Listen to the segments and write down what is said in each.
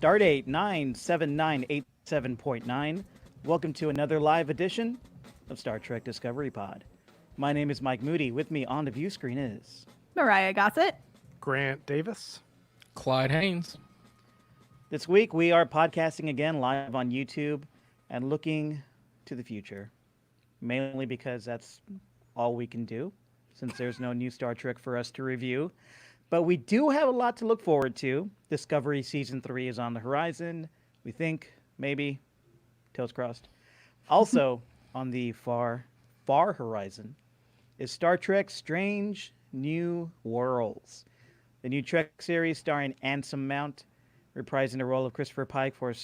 Stardate 97987.9. Welcome to another live edition of Star Trek Discovery Pod. My name is Mike Moody. With me on the view screen is Mariah Gossett. Grant Davis. Clyde Haynes. This week we are podcasting again live on YouTube and looking to the future. Mainly because that's all we can do since there's no new Star Trek for us to review. But we do have a lot to look forward to. Discovery Season 3 is on the horizon. We think, maybe, toes crossed. Also, on the far, far horizon is Star Trek Strange New Worlds. The new Trek series starring Handsome Mount, reprising the role of Christopher Pike for a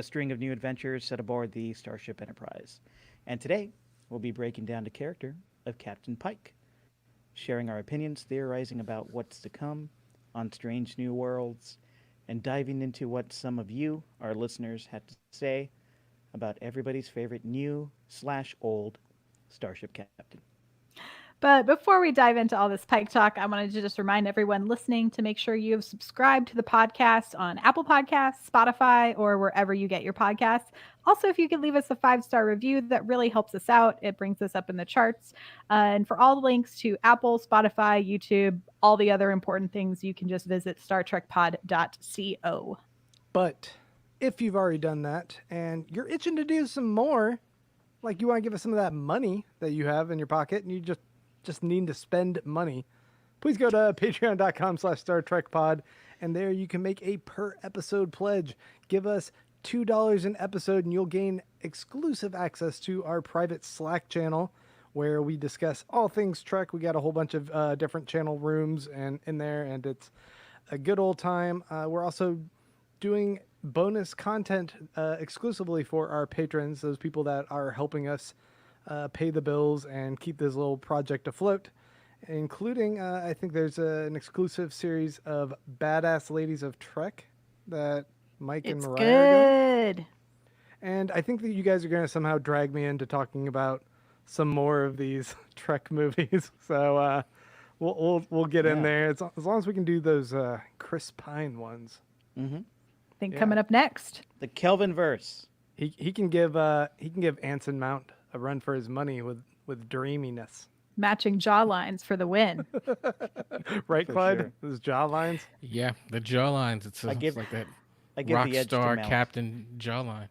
string of new adventures set aboard the Starship Enterprise. And today, we'll be breaking down the character of Captain Pike, sharing our opinions, theorizing about what's to come on Strange New Worlds, and diving into what some of you, our listeners, had to say about everybody's favorite new/old Starship Captain. But before we dive into all this Pike talk, I wanted to just remind everyone listening to make sure you have subscribed to the podcast on Apple Podcasts, Spotify, or wherever you get your podcasts. Also, if you could leave us a 5-star review, that really helps us out. It brings us up in the charts. And for all the links to Apple, Spotify, YouTube, all the other important things, you can just visit StarTrekPod.co. But if you've already done that and you're itching to do some more, like you want to give us some of that money that you have in your pocket and you just need to spend money, please go to patreon.com/StarTrekPod, and there you can make a per episode pledge. Give us $2 an episode and you'll gain exclusive access to our private Slack channel where we discuss all things Trek. We got a whole bunch of different channel rooms and in there, and it's a good old time. We're also doing bonus content exclusively for our patrons, those people that are helping us pay the bills and keep this little project afloat, including I think there's an exclusive series of Badass Ladies of Trek that Mike and Mariah are doing. And I think that you guys are going to somehow drag me into talking about some more of these Trek movies. So we'll get in there as long as we can do those Chris Pine ones. Mm-hmm. I think coming up next, the Kelvin verse. He can give Anson Mount a run for his money with dreaminess. matching jaw lines for the win. Right, For Clyde? sure. Those jaw lines. Yeah, the jawlines. It's like that I give rock the edge to star Mount. Captain jawline.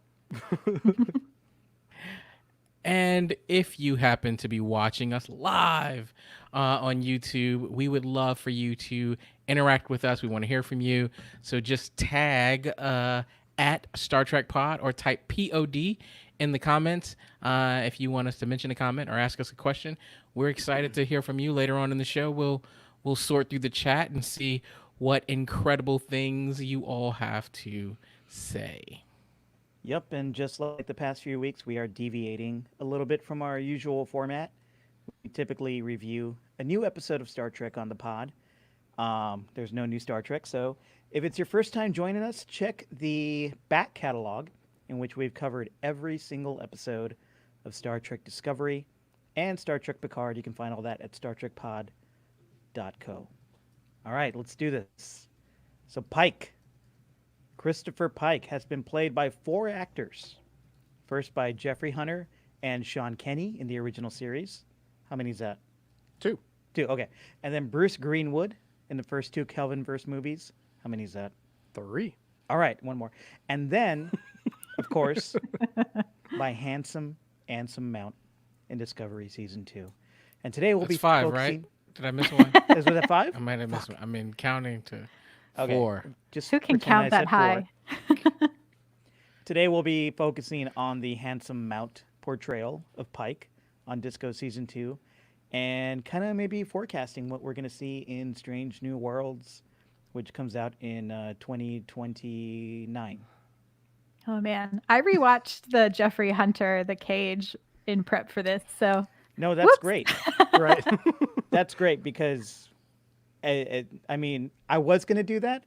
And if you happen to be watching us live on YouTube, we would love for you to interact with us. We want to hear from you. So just tag at Star Trek Pod or type POD in the comments if you want us to mention a comment or ask us a question. We're excited to hear from you later on in the show. We'll sort through the chat and see what incredible things you all have to say. Yep, and just like the past few weeks, we are deviating a little bit from our usual format. We typically review a new episode of Star Trek on the pod. There's no new Star Trek, so if it's your first time joining us, check the back catalog in which we've covered every single episode of Star Trek Discovery and Star Trek Picard. You can find all that at StarTrekPod.co. All right, let's do this. So Pike. Christopher Pike has been played by 4 actors. First by Jeffrey Hunter and Sean Kenny in the original series. How many is that? 2. 2, okay. And then Bruce Greenwood in the first 2 Kelvinverse movies. How many is that? 3. All right, one more. And then, of course, by Handsome Anson Mount in Discovery Season 2. And today we'll That's be 5, focusing... right? Did I miss one? Was that 5? I might have missed one. I mean, counting to Okay. 4. Just Who can pretend I count that said high? 4. Today we'll be focusing on the Handsome Mount portrayal of Pike on Disco Season 2 and kind of maybe forecasting what we're going to see in Strange New Worlds, which comes out in 2029. Oh man, I rewatched the Jeffrey Hunter, The Cage, in prep for this. So No, that's Whoops. great. Right. That's great because, I mean, I was going to do that,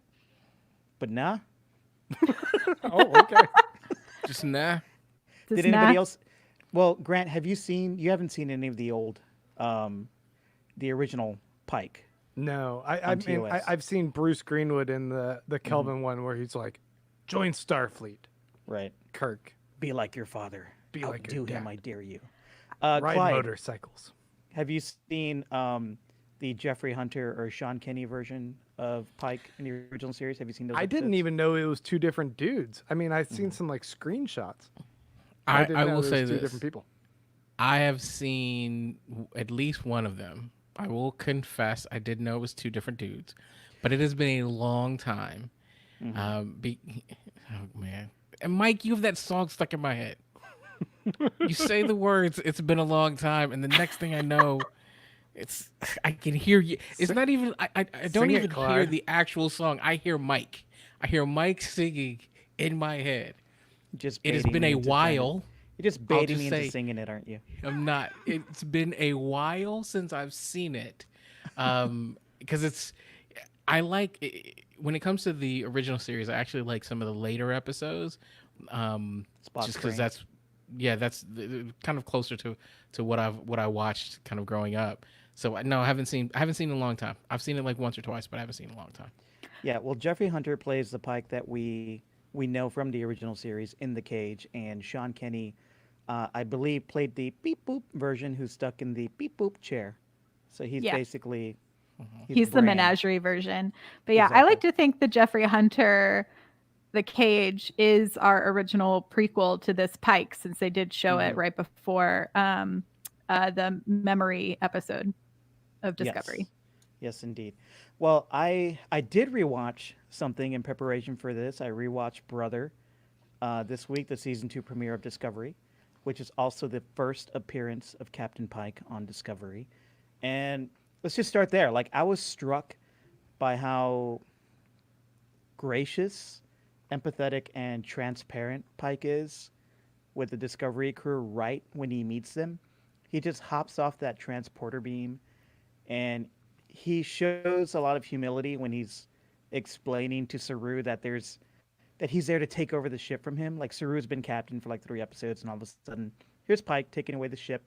but nah. Oh, okay. Just nah. Did anybody else? Well, Grant, you haven't seen any of the old, the original Pike? No, I On mean, TOS. I've seen Bruce Greenwood in the Kelvin one where he's like, Join Starfleet. Right. Kirk. Be like your father. Be like your Outdo him, dad. I dare you. Ride Clyde, motorcycles. have you seen the Jeffrey Hunter or Sean Kenny version of Pike in the original series? Have you seen those I episodes? didn't even know it was two different dudes. I mean, I've seen some like screenshots. I didn't know will there say was two this. different people. I have seen at least one of them. I will confess, I did know it was two different dudes, but it has been a long time. Oh man, and Mike, you have that song stuck in my head. You say the words, "It's been a long time," and the next thing I know, it's I can hear you. It's not even I don't Sing it, even hear Clyde. the actual song. I hear Mike. I hear Mike singing in my head. Just It has baiting been me a into trying to- while. You're just I'll baiting just me into say- singing it, aren't you? I'm not. It's been a while since I've seen it, because it's. I like when it comes to the original series. I actually like some of the later episodes, Spock's just because brain. that's kind of closer to what I watched kind of growing up. So no, I haven't seen it in a long time. I've seen it like once or twice, but I haven't seen it in a long time. Yeah, well, Jeffrey Hunter plays the Pike that we know from the original series in the cage, and Sean Kenny, I believe, played the beep boop version who's stuck in the beep boop chair. So he's Yeah. basically He's the Bran. menagerie version. But yeah, I like Exactly. to think the Jeffrey Hunter, The Cage, is our original prequel to this Pike, since they did show it right before the memory episode of Discovery. Yes, indeed. Well, I did rewatch something in preparation for this. I rewatched Brother this week, the season 2 premiere of Discovery, which is also the first appearance of Captain Pike on Discovery. And let's just start there. Like, I was struck by how gracious, empathetic, and transparent Pike is with the Discovery crew right when he meets them. He just hops off that transporter beam, and he shows a lot of humility when he's explaining to Saru that he's there to take over the ship from him. Like, Saru's been captain for like 3 episodes, and all of a sudden, here's Pike taking away the ship.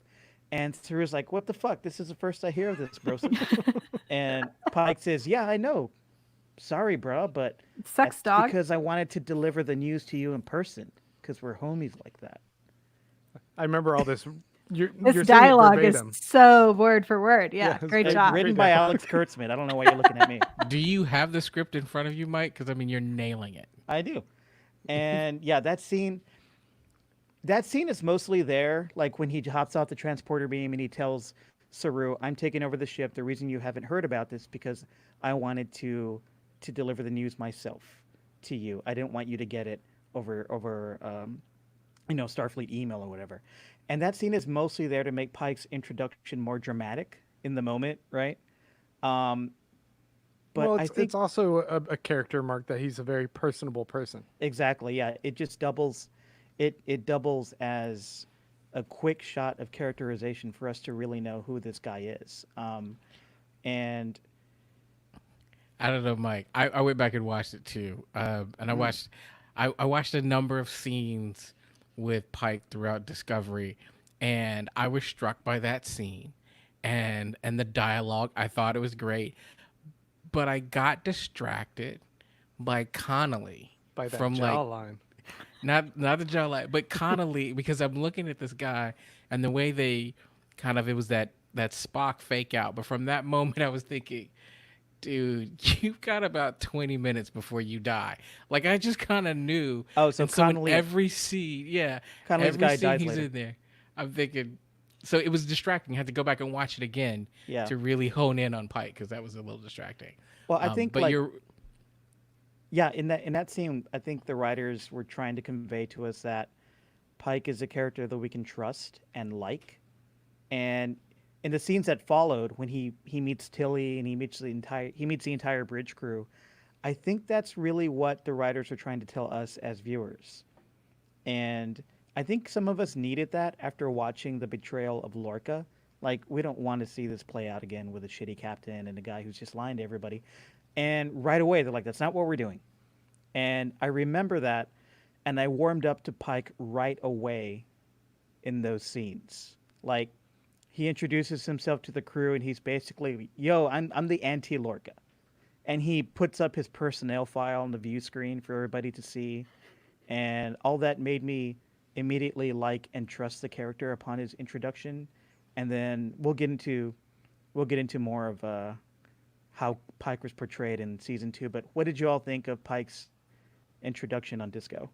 And Saru's like, "What the fuck? This is the first I hear of this, bro." And Pike says, "Yeah, I know. Sorry, bro, but Sucks, that's dog. because I wanted to deliver the news to you in person, because we're homies like that." I remember all this. You're This saying it dialogue is verbatim. so word for word. Yeah, Yeah, it's great great. job. Written by dialogue. Alex Kurtzman. I don't know why you're looking at me. Do you have the script in front of you, Mike? Because I mean, you're nailing it. I do. And yeah, that scene is mostly there, like when he hops off the transporter beam and he tells Saru, "I'm taking over the ship. The reason you haven't heard about this because I wanted to deliver the news myself to you. I didn't want you to get it over Starfleet email or whatever." And that scene is mostly there to make Pike's introduction more dramatic in the moment, right? But Well, I think it's also a character mark that he's a very personable person. exactly, yeah. It just doubles, it doubles as a quick shot of characterization for us to really know who this guy is. And I don't know, Mike. I went back and watched it too, and I watched a number of scenes with Pike throughout Discovery, and I was struck by that scene, and the dialogue. I thought it was great, but I got distracted by Connolly By that from like jawline. not the jawline, but Connolly because I'm looking at this guy and the way they kind of it was that Spock fake out. But from that moment, I was thinking, dude, you've got about 20 minutes before you die. Like I just kind of knew. Oh, so and so in Connolly- every scene, yeah, Connolly's every guy scene dies he's later. in there, I'm thinking. So it was distracting. I had to go back and watch it again Yeah. to really hone in on Pike because that was a little distracting. well, I think but like you're yeah, in that scene, I think the writers were trying to convey to us that Pike is a character that we can trust and like. And in the scenes that followed, when he meets Tilly and he meets the entire bridge crew, I think that's really what the writers are trying to tell us as viewers. And I think some of us needed that after watching the betrayal of Lorca. Like, we don't want to see this play out again with a shitty captain and a guy who's just lying to everybody. And right away, they're like, "That's not what we're doing." And I remember that, and I warmed up to Pike right away in those scenes. Like, he introduces himself to the crew, and he's basically, "Yo, I'm the anti-Lorca." and he puts up his personnel file on the view screen for everybody to see, and all that made me immediately like and trust the character upon his introduction, and then we'll get into more of how Pike was portrayed in season 2. But what did you all think of Pike's introduction on Disco?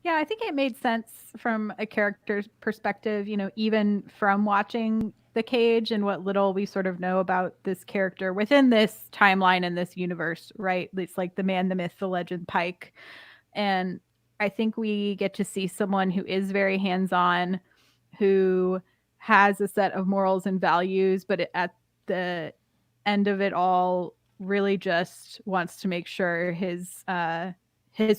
Yeah, I think it made sense from a character's perspective, even from watching The Cage and what little we sort of know about this character within this timeline and this universe, right? It's like the man, the myth, the legend, Pike. And I think we get to see someone who is very hands on, who has a set of morals and values, but at the end of it all, really just wants to make sure his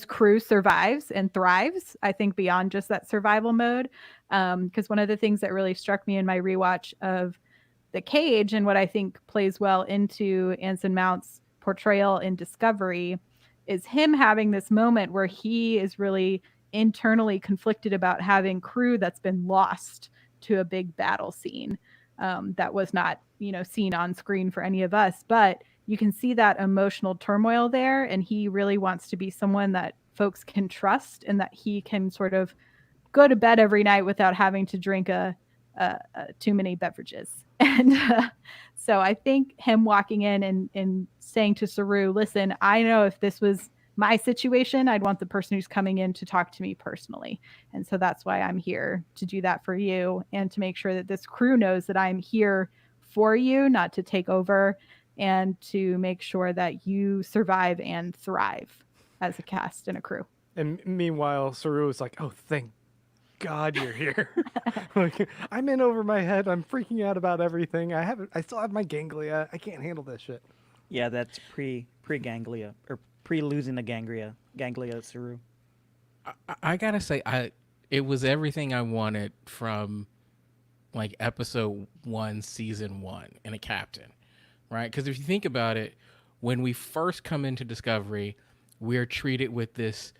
crew survives and thrives. I think beyond just that survival mode, because one of the things that really struck me in my rewatch of The Cage and what I think plays well into Anson Mount's portrayal in Discovery is him having this moment where he is really internally conflicted about having crew that's been lost to a big battle scene, that was not, seen on screen for any of us, but you can see that emotional turmoil there, and he really wants to be someone that folks can trust and that he can sort of go to bed every night without having to drink too many beverages. And so I think him walking in and saying to Saru, listen, I know if this was my situation, I'd want the person who's coming in to talk to me personally. And so that's why I'm here, to do that for you and to make sure that this crew knows that I'm here for you, not to take over, and to make sure that you survive and thrive as a cast and a crew. And meanwhile, Saru is like, "Oh, thank God you're here." Like, I'm in over my head. I'm freaking out about everything. I still have my ganglia. I can't handle this shit. Yeah, that's pre-ganglia, or pre-losing the ganglia Saru. I gotta say, it was everything I wanted from like episode 1, season 1, in a captain, right? Because if you think about it, when we first come into Discovery, we're treated with this,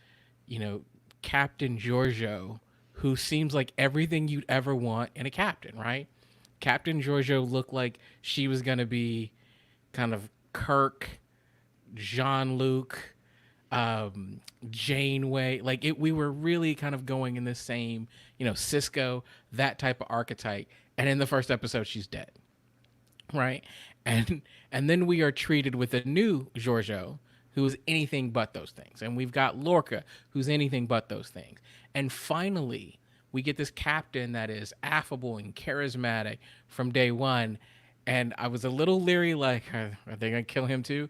Captain Giorgio, who seems like everything you'd ever want in a captain, right? Captain Giorgio looked like she was gonna be kind of Kirk, Jean-Luc, Janeway. Like we were really kind of going in the same, Cisco, that type of archetype. And in the first episode, she's dead, right? And then we are treated with a new Giorgio, who is anything but those things. And we've got Lorca, who's anything but those things. And finally, we get this captain that is affable and charismatic from day one. And I was a little leery, like, are they going to kill him too?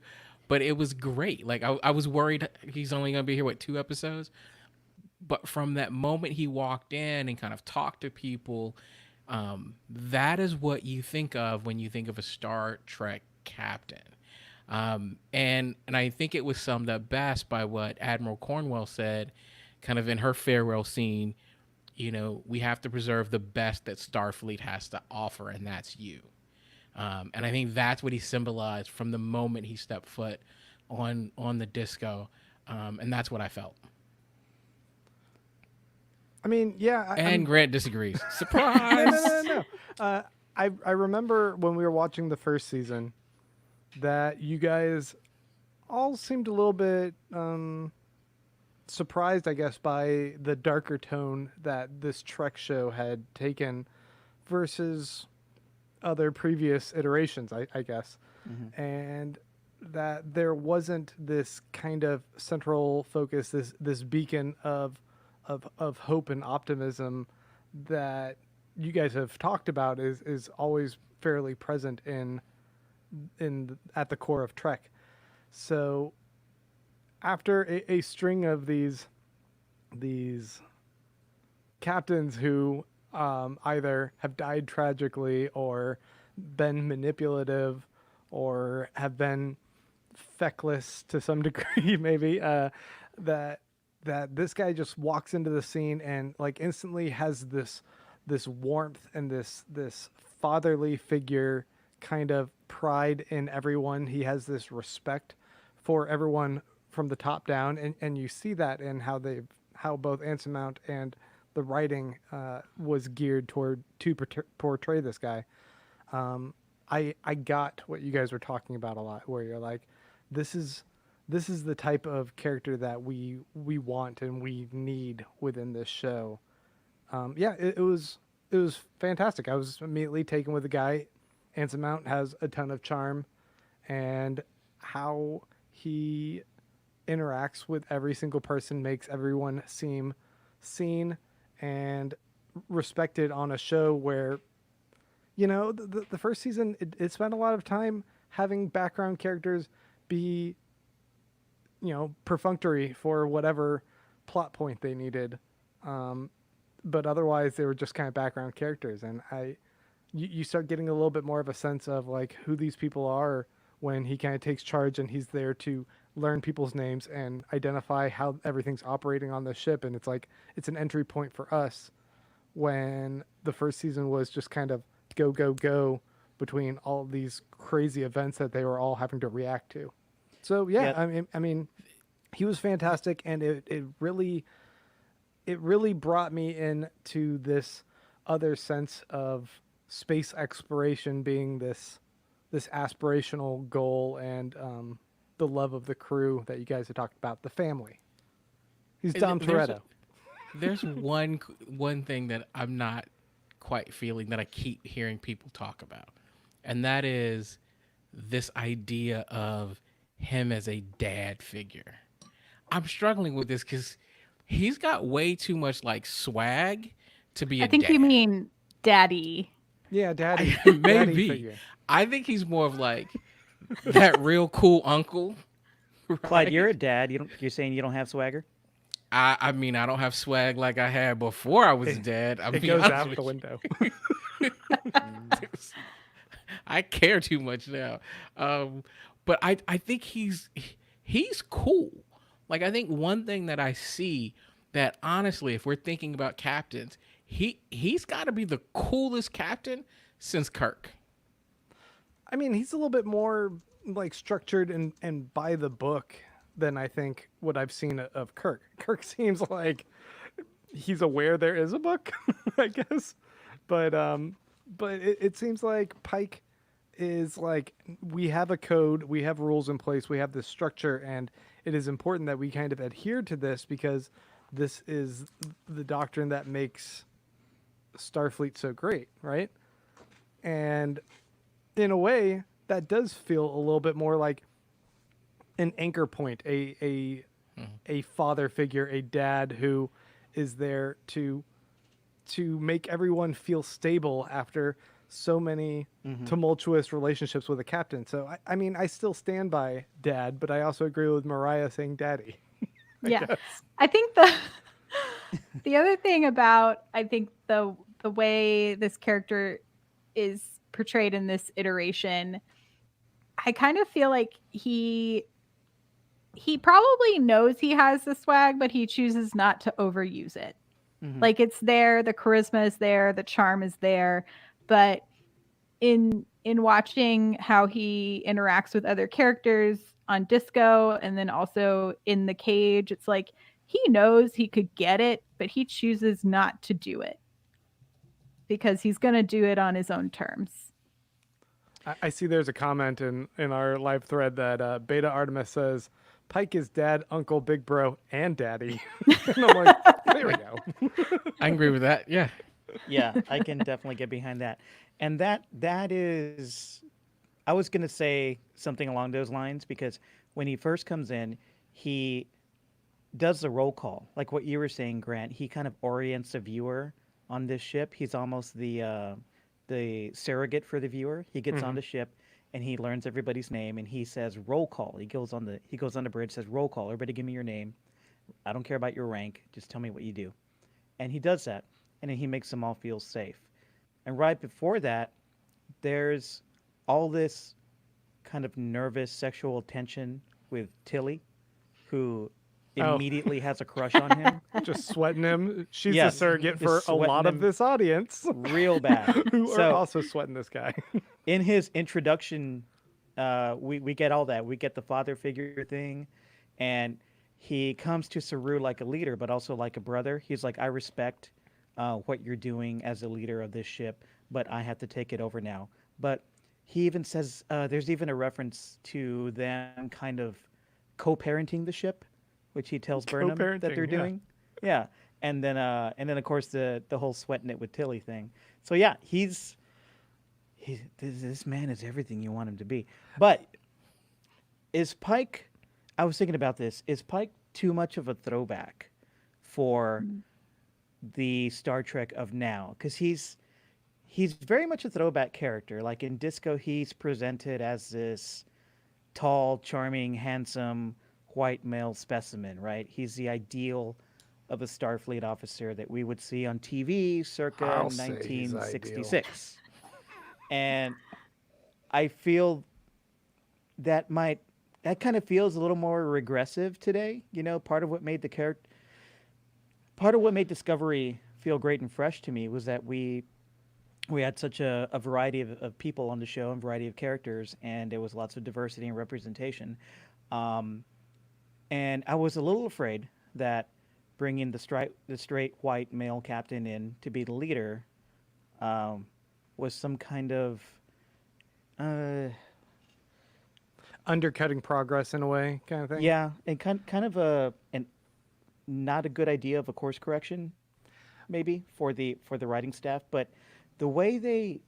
But it was great. Like, I was worried he's only going to be here, 2 episodes? But from that moment he walked in and kind of talked to people, that is what you think of when you think of a Star Trek captain. And I think it was summed up best by what Admiral Cornwell said, kind of in her farewell scene. We have to preserve the best that Starfleet has to offer, and that's you. And I think that's what he symbolized from the moment he stepped foot on the Disco, and that's what I felt. I mean, yeah. And Grant disagrees. Surprise! No. I remember when we were watching the first season that you guys all seemed a little bit surprised, I guess, by the darker tone that this Trek show had taken versus other previous iterations, I guess. Mm-hmm. And that there wasn't this kind of central focus, this beacon of hope and optimism that you guys have talked about is always fairly present at the core of Trek. So after a string of these captains who either have died tragically or been manipulative or have been feckless to some degree, maybe, that this guy just walks into the scene and like instantly has this warmth and this fatherly figure kind of pride in everyone. He has this respect for everyone from the top down, and you see that in how both Anson Mount and the writing was geared to portray this guy. I got what you guys were talking about a lot, where you're like, this is the type of character that we want and we need within this show. Yeah, it was fantastic. I was immediately taken with the guy. Handsome Mount has a ton of charm, and how he interacts with every single person makes everyone seem seen and respected on a show where, you know, the first season, it spent a lot of time having background characters be, you know, perfunctory for whatever plot point they needed. But otherwise they were just kind of background characters. And you start getting a little bit more of a sense of like who these people are when he kind of takes charge, and he's there to learn people's names and identify how everything's operating on the ship. And it's like, it's an entry point for us, when the first season was just kind of go, go, go between all of these crazy events that they were all having to react to. So yeah, I mean, he was fantastic, and it really brought me into this other sense of space exploration being this aspirational goal, and the love of the crew that you guys have talked about, the family. He's Dom Toretto. There's one thing that I'm not quite feeling, that I keep hearing people talk about, and that is this idea of him as a dad figure. I'm struggling with this because he's got way too much like swag to be a dad. I think you mean daddy. Yeah, daddy. Maybe. Daddy figure. I think he's more of like that real cool uncle. Right? Clyde, you're a dad. You're saying you don't have swagger? I mean, I don't have swag like I had before I was a dad. It goes out the window. I care too much now. But I think he's cool. Like, I think one thing that I see that, honestly, if we're thinking about captains, he's got to be the coolest captain since Kirk. I mean, he's a little bit more like structured and by the book than I think what I've seen of Kirk. Kirk seems like he's aware there is a book, I guess. But it seems like Pike is like, we have a code, we have rules in place, we have this structure, and it is important that we kind of adhere to this, because this is the doctrine that makes Starfleet so great, right? And in a way, that does feel a little bit more like an anchor point, a father figure, a dad who is there to make everyone feel stable after so many tumultuous relationships with a captain. So I mean, I still stand by dad, but I also agree with Mariah saying daddy. I think the other thing about, I think the way this character is portrayed in this iteration, I kind of feel like he probably knows he has the swag, but he chooses not to overuse it. Like, it's there, the charisma is there, the charm is there, but in watching how he interacts with other characters on Disco and then also in the cage, it's like he knows he could get it, but he chooses not to do it because he's going to do it on his own terms. I see there's a comment in our live thread that Beta Artemis says, Pike is dad, uncle, big bro, and daddy. And I'm like, there we go. I agree with that. Yeah. Yeah, I can definitely get behind that. And that is, I was going to say something along those lines, because when he first comes in, he does the roll call. Like what you were saying, Grant, he kind of orients the viewer on this ship. He's almost the surrogate for the viewer. He gets on the ship and he learns everybody's name, and he says roll call. He goes on the bridge, says roll call. Everybody give me your name. I don't care about your rank. Just tell me what you do. And he does that, and then he makes them all feel safe. And right before that, there's all this kind of nervous sexual tension with Tilly, who immediately has a crush on him. Just sweating him. She's Yes, the surrogate for a sweating lot of him this audience. Real bad. Who are also sweating this guy. In his introduction, we get all that. We get the father figure thing, and he comes to Saru like a leader, but also like a brother. He's like, I respect what you're doing as a leader of this ship, but I have to take it over now. But he even says there's even a reference to them kind of co-parenting the ship, which he tells Burnham that they're Co-parenting, yeah. doing. Yeah, and then of course the whole sweating it with Tilly thing. So yeah, this man is everything you want him to be. But is Pike? I was thinking about this. Is Pike too much of a throwback for the Star Trek of now? Because he's very much a throwback character. Like in Disco, he's presented as this tall, charming, handsome white male specimen, right? He's the ideal of a Starfleet officer that we would see on TV circa I'll say he's ideal. 1966. And I feel that kind of feels a little more regressive today. You know, part of what made Discovery feel great and fresh to me was that we had such a variety of people on the show and variety of characters, and there was lots of diversity and representation. Um, and I was a little afraid that bringing the straight white male captain in to be the leader um, was some kind of uh, Undercutting progress in a way, kind of thing. yeah, and kind of an not a good idea of a course correction maybe for the writing staff, but the way they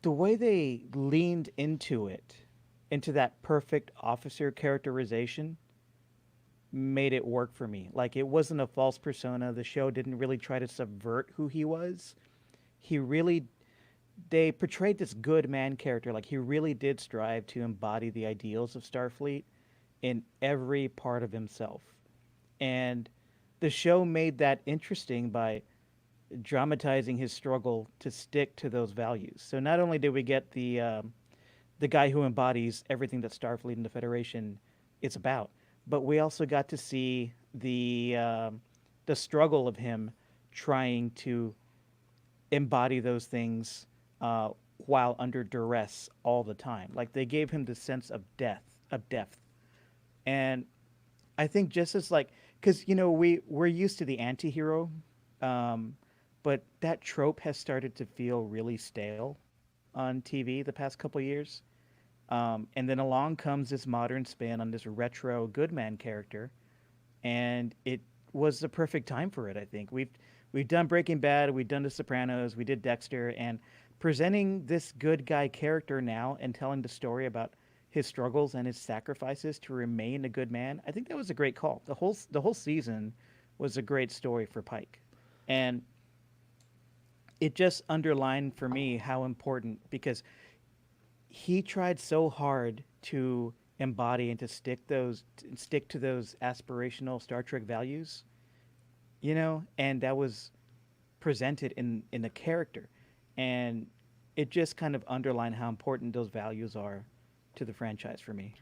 the way they leaned into it, into that perfect officer characterization, made it work for me. Like it wasn't a false persona. The show didn't really try to subvert who he was. He really they portrayed this good man character. Like he really did strive to embody the ideals of Starfleet in every part of himself. And the show made that interesting by dramatizing his struggle to stick to those values. So not only did we get the guy who embodies everything that Starfleet and the Federation is about, but we also got to see the struggle of him trying to embody those things while under duress all the time. Like they gave him the sense of depth, and I think just as like because we're used to the anti-hero, but that trope has started to feel really stale on TV the past couple of years. And then along comes this modern spin on this retro good man character, and it was the perfect time for it. I think we've done Breaking Bad, we've done The Sopranos, we did Dexter, and presenting this good guy character now and telling the story about his struggles and his sacrifices to remain a good man. I think that was a great call. The whole season was a great story for Pike, and it just underlined for me how important because he tried so hard to embody and to stick to those aspirational Star Trek values, and that was presented in the character, and it just kind of underlined how important those values are to the franchise for me.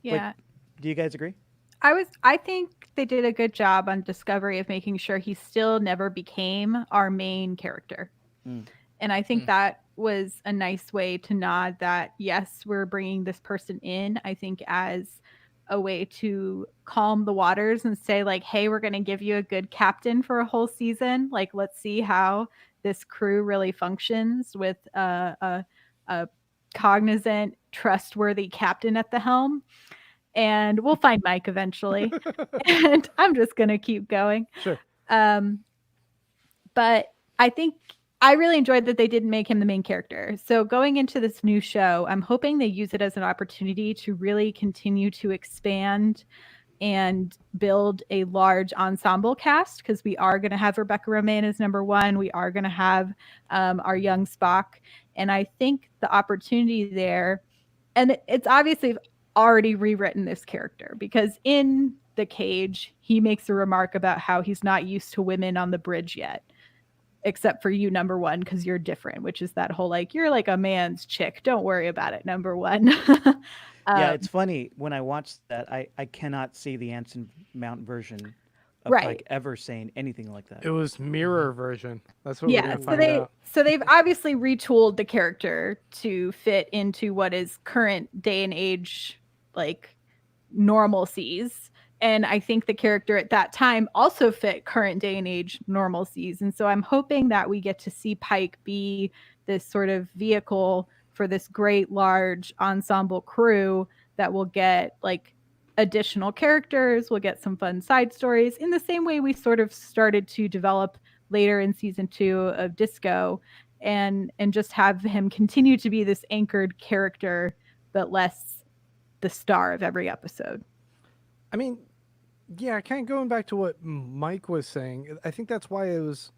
Yeah. Do you guys agree? I think they did a good job on Discovery of making sure he still never became our main character. Mm. And I think that was a nice way to nod that, yes, we're bringing this person in, I think, as a way to calm the waters and say, like, hey, we're going to give you a good captain for a whole season. Like, let's see how this crew really functions with a cognizant, trustworthy captain at the helm. And we'll find Mike eventually. And I'm just going to keep going. Sure. But I think I really enjoyed that they didn't make him the main character. So going into this new show, I'm hoping they use it as an opportunity to really continue to expand and build a large ensemble cast, because we are going to have Rebecca Romaine as number one. We are going to have our young Spock. And I think the opportunity there, and it's obviously already rewritten this character, because in The Cage, he makes a remark about how he's not used to women on the bridge yet, except for you, number one, because you're different, which is that whole, like, you're like a man's chick. Don't worry about it, number one. Yeah, it's funny. When I watched that, I cannot see the Anson Mount version of Right. Pike ever saying anything like that. It was mirror version. That's what we're Yeah, gonna find out. so they've obviously retooled the character to fit into what is current day and age, like, normalcies. And I think the character at that time also fit current day and age normalcies. And so I'm hoping that we get to see Pike be this sort of vehicle for this great large ensemble crew that will get like additional characters, we'll get some fun side stories in the same way we sort of started to develop later in season 2 of Disco, and just have him continue to be this anchored character but less the star of every episode. I mean, yeah, kind of going back to what Mike was saying, I think that's why it was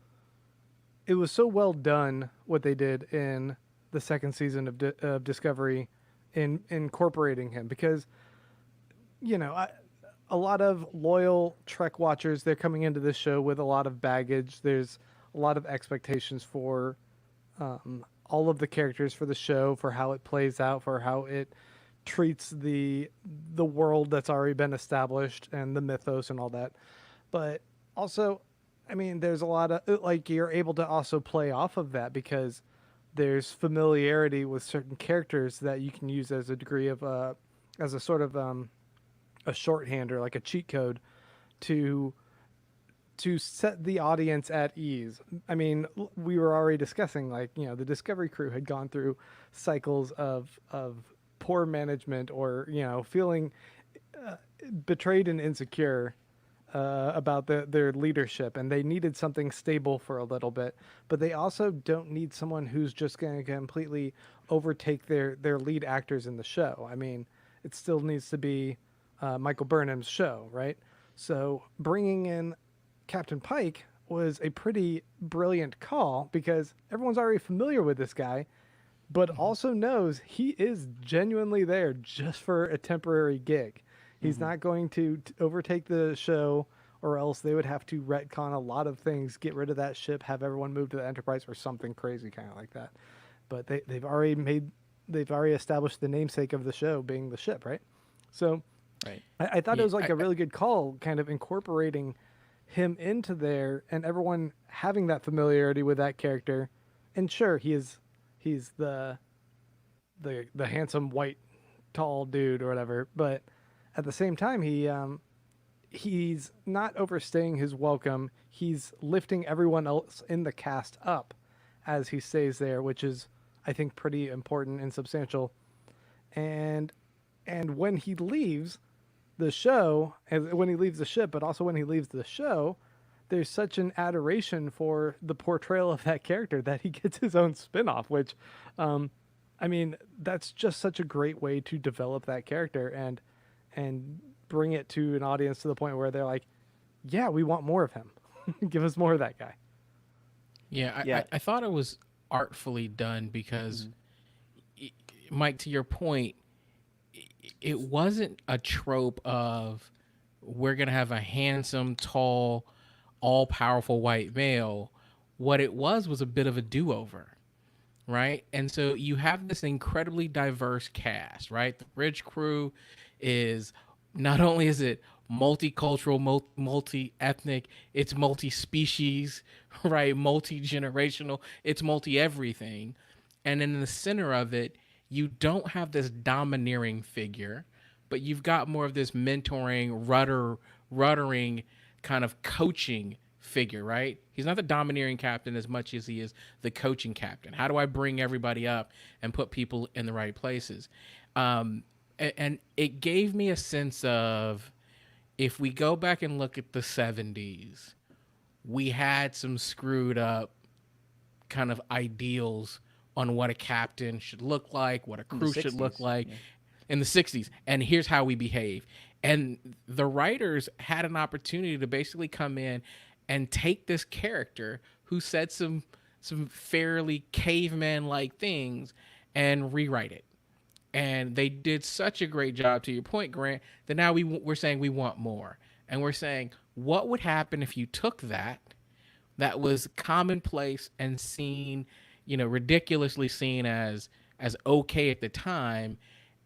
so well done what they did in the second season of Discovery in incorporating him, because a lot of loyal Trek watchers, they're coming into this show with a lot of baggage. There's a lot of expectations for all of the characters for the show, for how it plays out, for how it treats the world that's already been established and the mythos and all that. But also, I mean, there's a lot of like you're able to also play off of that because there's familiarity with certain characters that you can use as a degree of as a sort of a shorthand or like a cheat code to set the audience at ease. I mean, we were already discussing like, the Discovery crew had gone through cycles of poor management or, feeling betrayed and insecure about their leadership, and they needed something stable for a little bit, but they also don't need someone who's just going to completely overtake their lead actors in the show. I mean, it still needs to be Michael Burnham's show, right? So bringing in Captain Pike was a pretty brilliant call because everyone's already familiar with this guy, but also knows he is genuinely there just for a temporary gig. He's not going to overtake the show, or else they would have to retcon a lot of things, get rid of that ship, have everyone move to the Enterprise or something crazy kind of like that. But they've already established the namesake of the show being the ship, right? So Right. I thought it was like a really good call, kind of incorporating him into there and everyone having that familiarity with that character. And sure, he's the handsome white tall dude or whatever, but at the same time he's not overstaying his welcome. He's lifting everyone else in the cast up as he stays there, which is I think pretty important and substantial. And when he leaves the show, and when he leaves the ship, but also when he leaves the show, there's such an adoration for the portrayal of that character that he gets his own spin-off, which, I mean, that's just such a great way to develop that character and bring it to an audience to the point where they're like, yeah, we want more of him. Give us more of that guy. Yeah, I thought it was artfully done because, Mike, to your point, it wasn't a trope of we're going to have a handsome, tall, all-powerful white male. What it was a bit of a do-over, right? And so you have this incredibly diverse cast, right? The bridge crew is, not only is it multicultural, multi-ethnic, it's multi-species, right? Multi-generational, it's multi-everything. And in the center of it, you don't have this domineering figure, but you've got more of this mentoring, ruddering kind of coaching figure, right? He's not the domineering captain as much as he is the coaching captain. How do I bring everybody up and put people in the right places? And it gave me a sense of, if we go back and look at the 70s, we had some screwed up kind of ideals on what a captain should look like, what a crew should look like in the 60s. And here's how we behave. And the writers had an opportunity to basically come in and take this character who said some fairly caveman-like things and rewrite it. And they did such a great job, to your point, Grant, that now we're saying we want more. And we're saying, what would happen if you took that was commonplace and seen, ridiculously seen as okay at the time,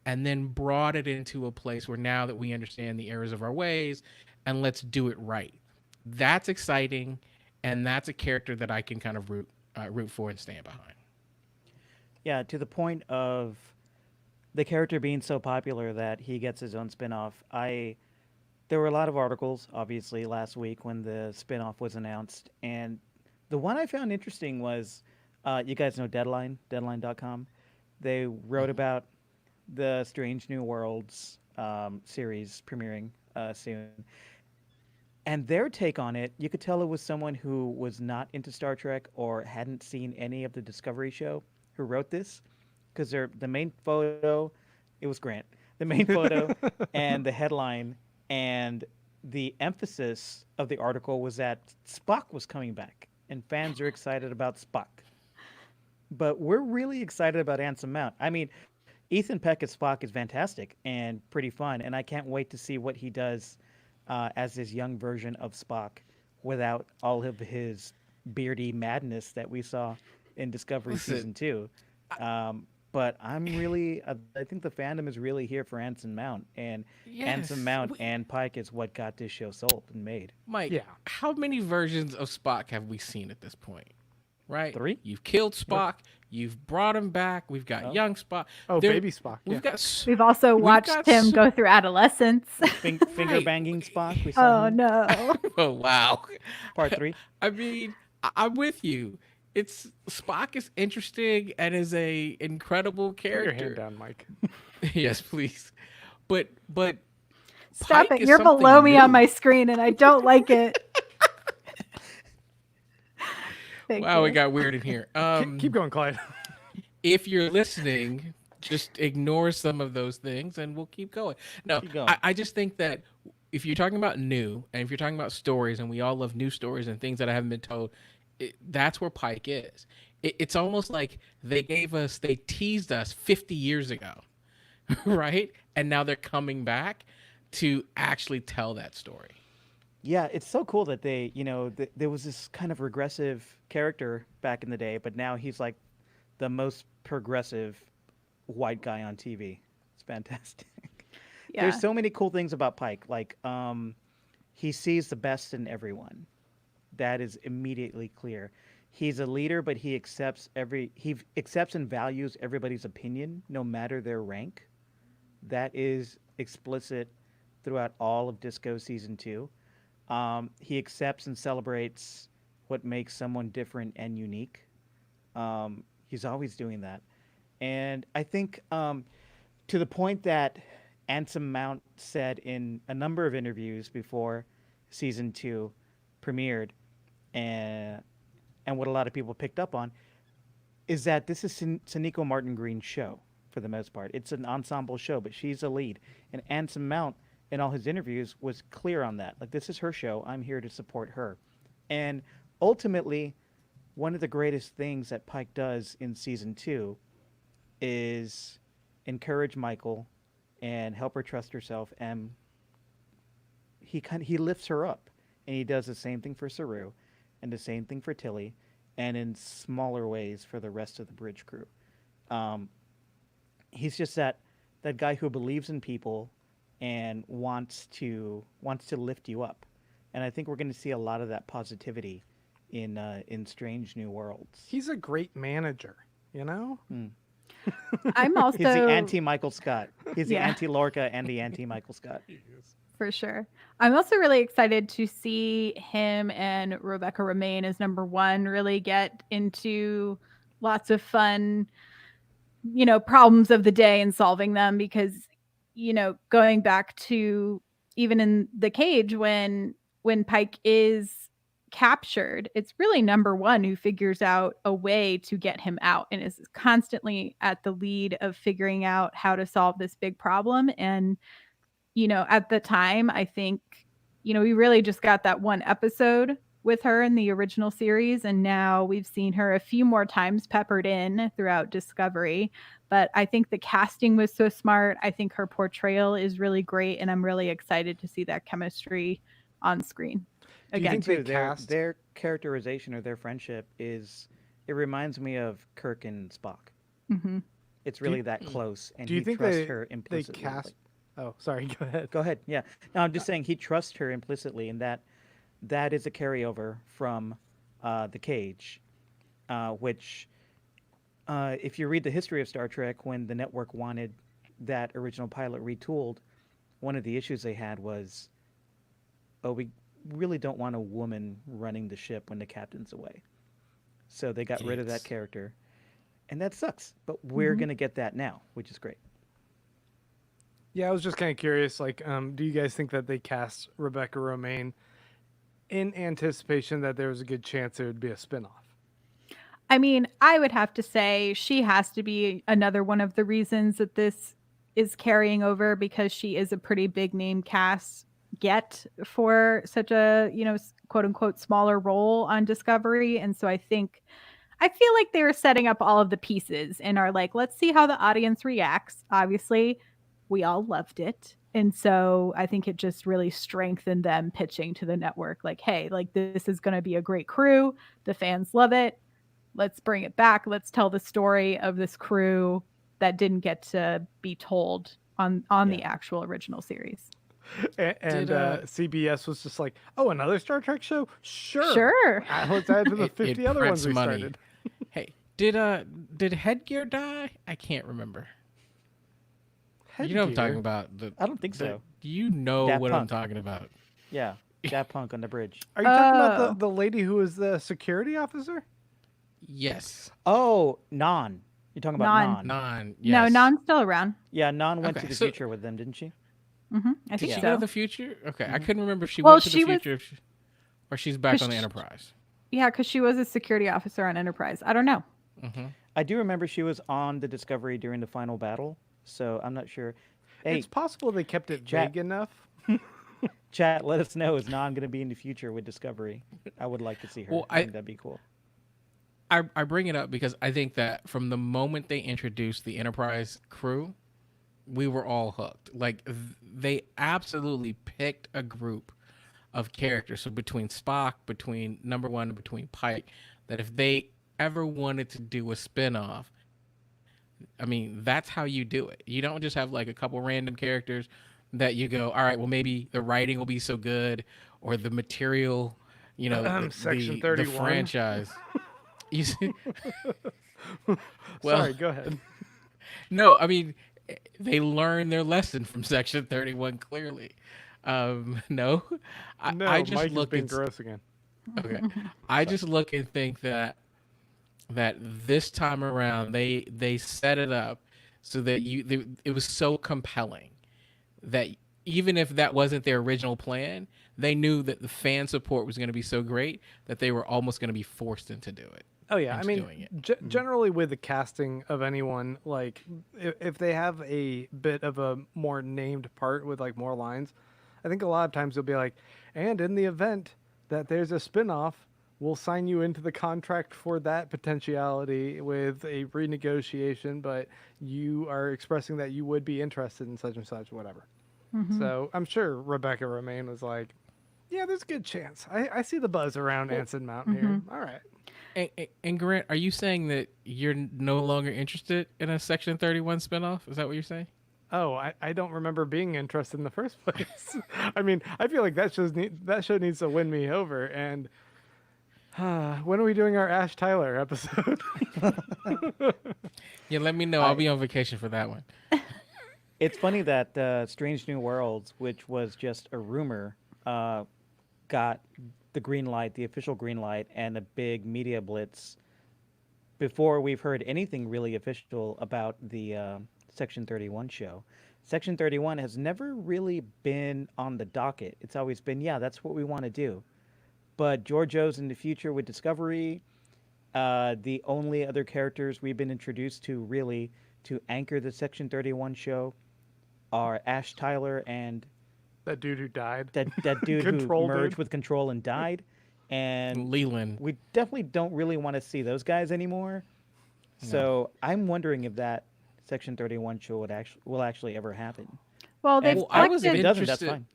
and then brought it into a place where now that we understand the errors of our ways, and let's do it right. That's exciting, and that's a character that I can kind of root for and stand behind. Yeah, to the point of the character being so popular that he gets his own spin-off. There were a lot of articles, obviously, last week when the spin-off was announced, and the one I found interesting was, you guys know Deadline, Deadline.com. They wrote about the Strange New Worlds series premiering soon. And their take on it, you could tell it was someone who was not into Star Trek or hadn't seen any of the Discovery show who wrote this, because the main photo, it was Grant, the main photo and the headline and the emphasis of the article was that Spock was coming back, and fans are excited about Spock. But we're really excited about Handsome Mount. I mean, Ethan Peck as Spock is fantastic and pretty fun, and I can't wait to see what he does as this young version of Spock without all of his beardy madness that we saw in Discovery Season 2. But I'm really, I think the fandom is really here for Handsome Mount, and Handsome Mount and Pike is what got this show sold and made. Mike, how many versions of Spock have we seen at this point? Right? 3? You've killed Spock. You've brought him back. We've got young Spock. Oh, baby Spock. We've also watched him go through adolescence. Finger banging Spock. We saw him. No. Oh, wow. Part 3. I mean, I'm with you. Spock is interesting and is a incredible character. Put your hand down, Mike. Yes, please. But Stop Pike it. You're below me on my screen and I don't like it. Wow, it got weird in here. Keep going, Clyde. If you're listening, just ignore some of those things and we'll keep going. No, Keep going. I just think that if you're talking about new and if you're talking about stories, and we all love new stories and things that haven't been told, that's where Pike is. It's almost like they teased us 50 years ago, right? And now they're coming back to actually tell that story. Yeah, it's so cool that they, there was this kind of regressive character back in the day, but now he's like the most progressive white guy on TV. It's fantastic. Yeah. There's so many cool things about Pike. Like, he sees the best in everyone. That is immediately clear. He's a leader, but he accepts and values everybody's opinion, no matter their rank. That is explicit throughout all of Disco Season 2. He accepts and celebrates what makes someone different and unique. He's always doing that. And I think to the point that Anson Mount said in a number of interviews before Season 2 premiered, and what a lot of people picked up on, is that this is Sonequa Martin Green's show for the most part. It's an ensemble show, but she's a lead. And Anson Mount, in all his interviews, was clear on that. Like, this is her show. I'm here to support her. And ultimately, one of the greatest things that Pike does in Season 2 is encourage Michael and help her trust herself. And he lifts her up. And he does the same thing for Saru and the same thing for Tilly, and in smaller ways for the rest of the bridge crew. He's just that guy who believes in people and wants to lift you up. And I think we're going to see a lot of that positivity in Strange New Worlds. He's a great manager, you know? I'm also... He's the anti-Michael Scott. He's the anti-Lorca and the anti-Michael Scott. For sure. I'm also really excited to see him and Rebecca Romaine as number 1 really get into lots of fun, problems of the day and solving them, because, going back to even in The Cage, when Pike is captured, it's really number 1 who figures out a way to get him out and is constantly at the lead of figuring out how to solve this big problem. And at the time, I think, we really just got that one episode with her in the original series. And now we've seen her a few more times peppered in throughout Discovery. But I think the casting was so smart. I think her portrayal is really great. And I'm really excited to see that chemistry on screen. Again, too, their characterization or their friendship it reminds me of Kirk and Spock. Mm-hmm. It's really that close. And do you think trusts her implicitly. They cast... Oh, sorry. Go ahead. Go ahead. Yeah. No, I'm just saying he trusts her implicitly, and that is a carryover from The Cage, which, if you read the history of Star Trek, when the network wanted that original pilot retooled, one of the issues they had was, we really don't want a woman running the ship when the captain's away. So they got rid of that character. and that sucks. But we're Mhm. gonna get that now, which is great. Yeah, I was just kind of curious. Like, do you guys think that they cast Rebecca Romaine in anticipation that there was a good chance there would be a spinoff? I mean, I would have to say she has to be another one of the reasons that this is carrying over because she is a pretty big name cast get for such a, quote unquote smaller role on Discovery. And so I feel like they were setting up all of the pieces and are like, let's see how the audience reacts. Obviously, we all loved it. And so I think it just really strengthened them pitching to the network like, hey, like this is going to be a great crew. The fans love it. Let's bring it back. Let's tell the story of this crew that didn't get to be told on the Yeah. actual original series. And CBS was just like, oh, another Star Trek show? Sure. Sure. Let's add to the It 50 other ones prints we money. started. Hey, did Headgear die? I can't remember. You know what I'm talking about. I don't think so. You know Daft what I'm Punk. talking about. Yeah, Daft Punk on the bridge. Are you talking Oh. about the lady who was the security officer? Yes. Oh, Non. You're talking about Non. Non. Yes. No, Non's still around. Yeah, Non went Okay, to the so- future with them, didn't she? I Did think she so. go to the future? Okay, I couldn't remember if she Well, went to she the was- future or she's back 'cause on the she- Enterprise. Yeah, because she was a security officer on Enterprise. I don't know. Hmm. I do remember she was on the Discovery during the final battle, so I'm not sure. Hey, It's possible they kept it Jack- vague enough. chat, let us know. Is Non going to be in the future with Discovery? I would like to see her. Well, I think that'd be cool. I bring it up because I think that from the moment they introduced the Enterprise crew, we were all hooked. Like they absolutely picked a group of characters. So between Spock, between Number One, and between Pike, that if they ever wanted to do a spinoff, I mean, that's how you do it. You don't just have like a couple random characters that you go, all right, well maybe the writing will be so good or the material, Section the 31. franchise. You see? Well- Sorry, go ahead. No, I mean, they learned their lesson from Section 31 clearly. No, No, I just Mike is look being and gross again. okay. I just look and think that this time around they set it up so that it was so compelling that even if that wasn't their original plan, they knew that the fan support was going to be so great that they were almost going to be forced into do it. Oh yeah, I into mean, doing it. generally with the casting of anyone, like if they have a bit of a more named part with like more lines, I think a lot of times they'll be like, and in the event that there's a spin-off, we'll sign you into the contract for that potentiality with a renegotiation, but you are expressing that you would be interested in such and such, whatever. So I'm sure Rebecca Romaine was like, yeah, there's a good chance. I see the buzz around Anson Mount here. All right. And Grant, are you saying that you're no longer interested in a Section 31 spinoff? Is that what you're saying? Oh, I don't remember being interested in the first place. I mean, I feel like that show needs to win me over. And when are we doing our Ash Tyler episode? Yeah, let me know. I'll be on vacation for that one. It's funny that Strange New Worlds, which was just a rumor, got the green light, the official green light, and a big media blitz before we've heard anything really official about the Section 31 show. Section 31 has never really been on the docket. It's always been, yeah, that's what we want to do. But Georgiou's in the future with Discovery, the only other characters we've been introduced to really to anchor the Section 31 show are Ash Tyler and That dude who died. that dude who Control dude. merged with Control and died. And Leland. we definitely don't really want to see those guys anymore. So I'm wondering if that Section 31 show will actually ever happen. Well, they've Well, I was selected, If it doesn't, that's interested- fine.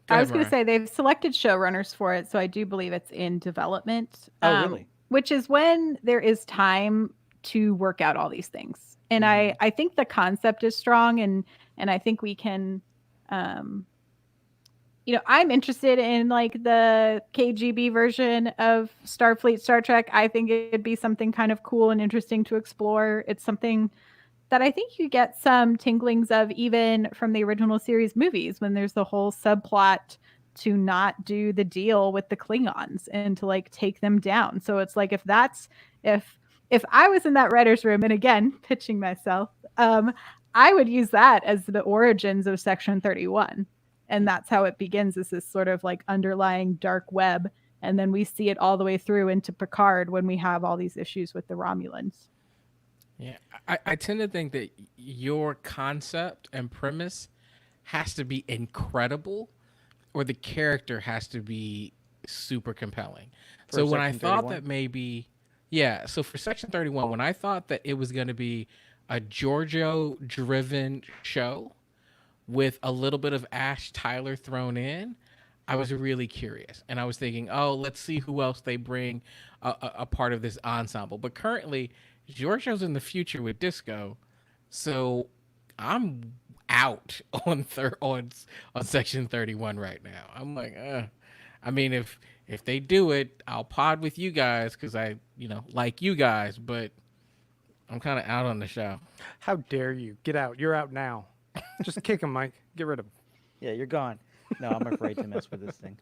Go I ahead, was going to Mariah. say they've selected showrunners for it, so I do believe it's in development. Oh, really? Which is when there is time to work out all these things. And I think the concept is strong, and I think we can, I'm interested in like the KGB version of Starfleet Star Trek. I think it'd be something kind of cool and interesting to explore. It's something that I think you get some tinklings of even from the original series movies when there's the whole subplot to not do the deal with the Klingons and to like take them down. So it's like if if I was in that writer's room, and again, pitching myself, I would use that as the origins of Section 31. And that's how it begins, is this sort of like underlying dark web. And then we see it all the way through into Picard when we have all these issues with the Romulans. Yeah, I tend to think that your concept and premise has to be incredible, or the character has to be super compelling. For So when I Section thought 31? that maybe, yeah, so for Section 31, when I thought that it was going to be a Giorgio driven show with a little bit of Ash Tyler thrown in, I was really curious. And I was thinking, oh, let's see who else they bring a part of this ensemble. But currently, Giorgio's in the future with Disco. So I'm out on Section 31 right now. I'm like, I mean, if they do it, I'll pod with you guys because I, like you guys, but I'm kind of out on the show. How dare you? Get out. You're out now. Just kick him, Mike. Get rid of him. Yeah, you're gone. No, I'm afraid to mess with this thing.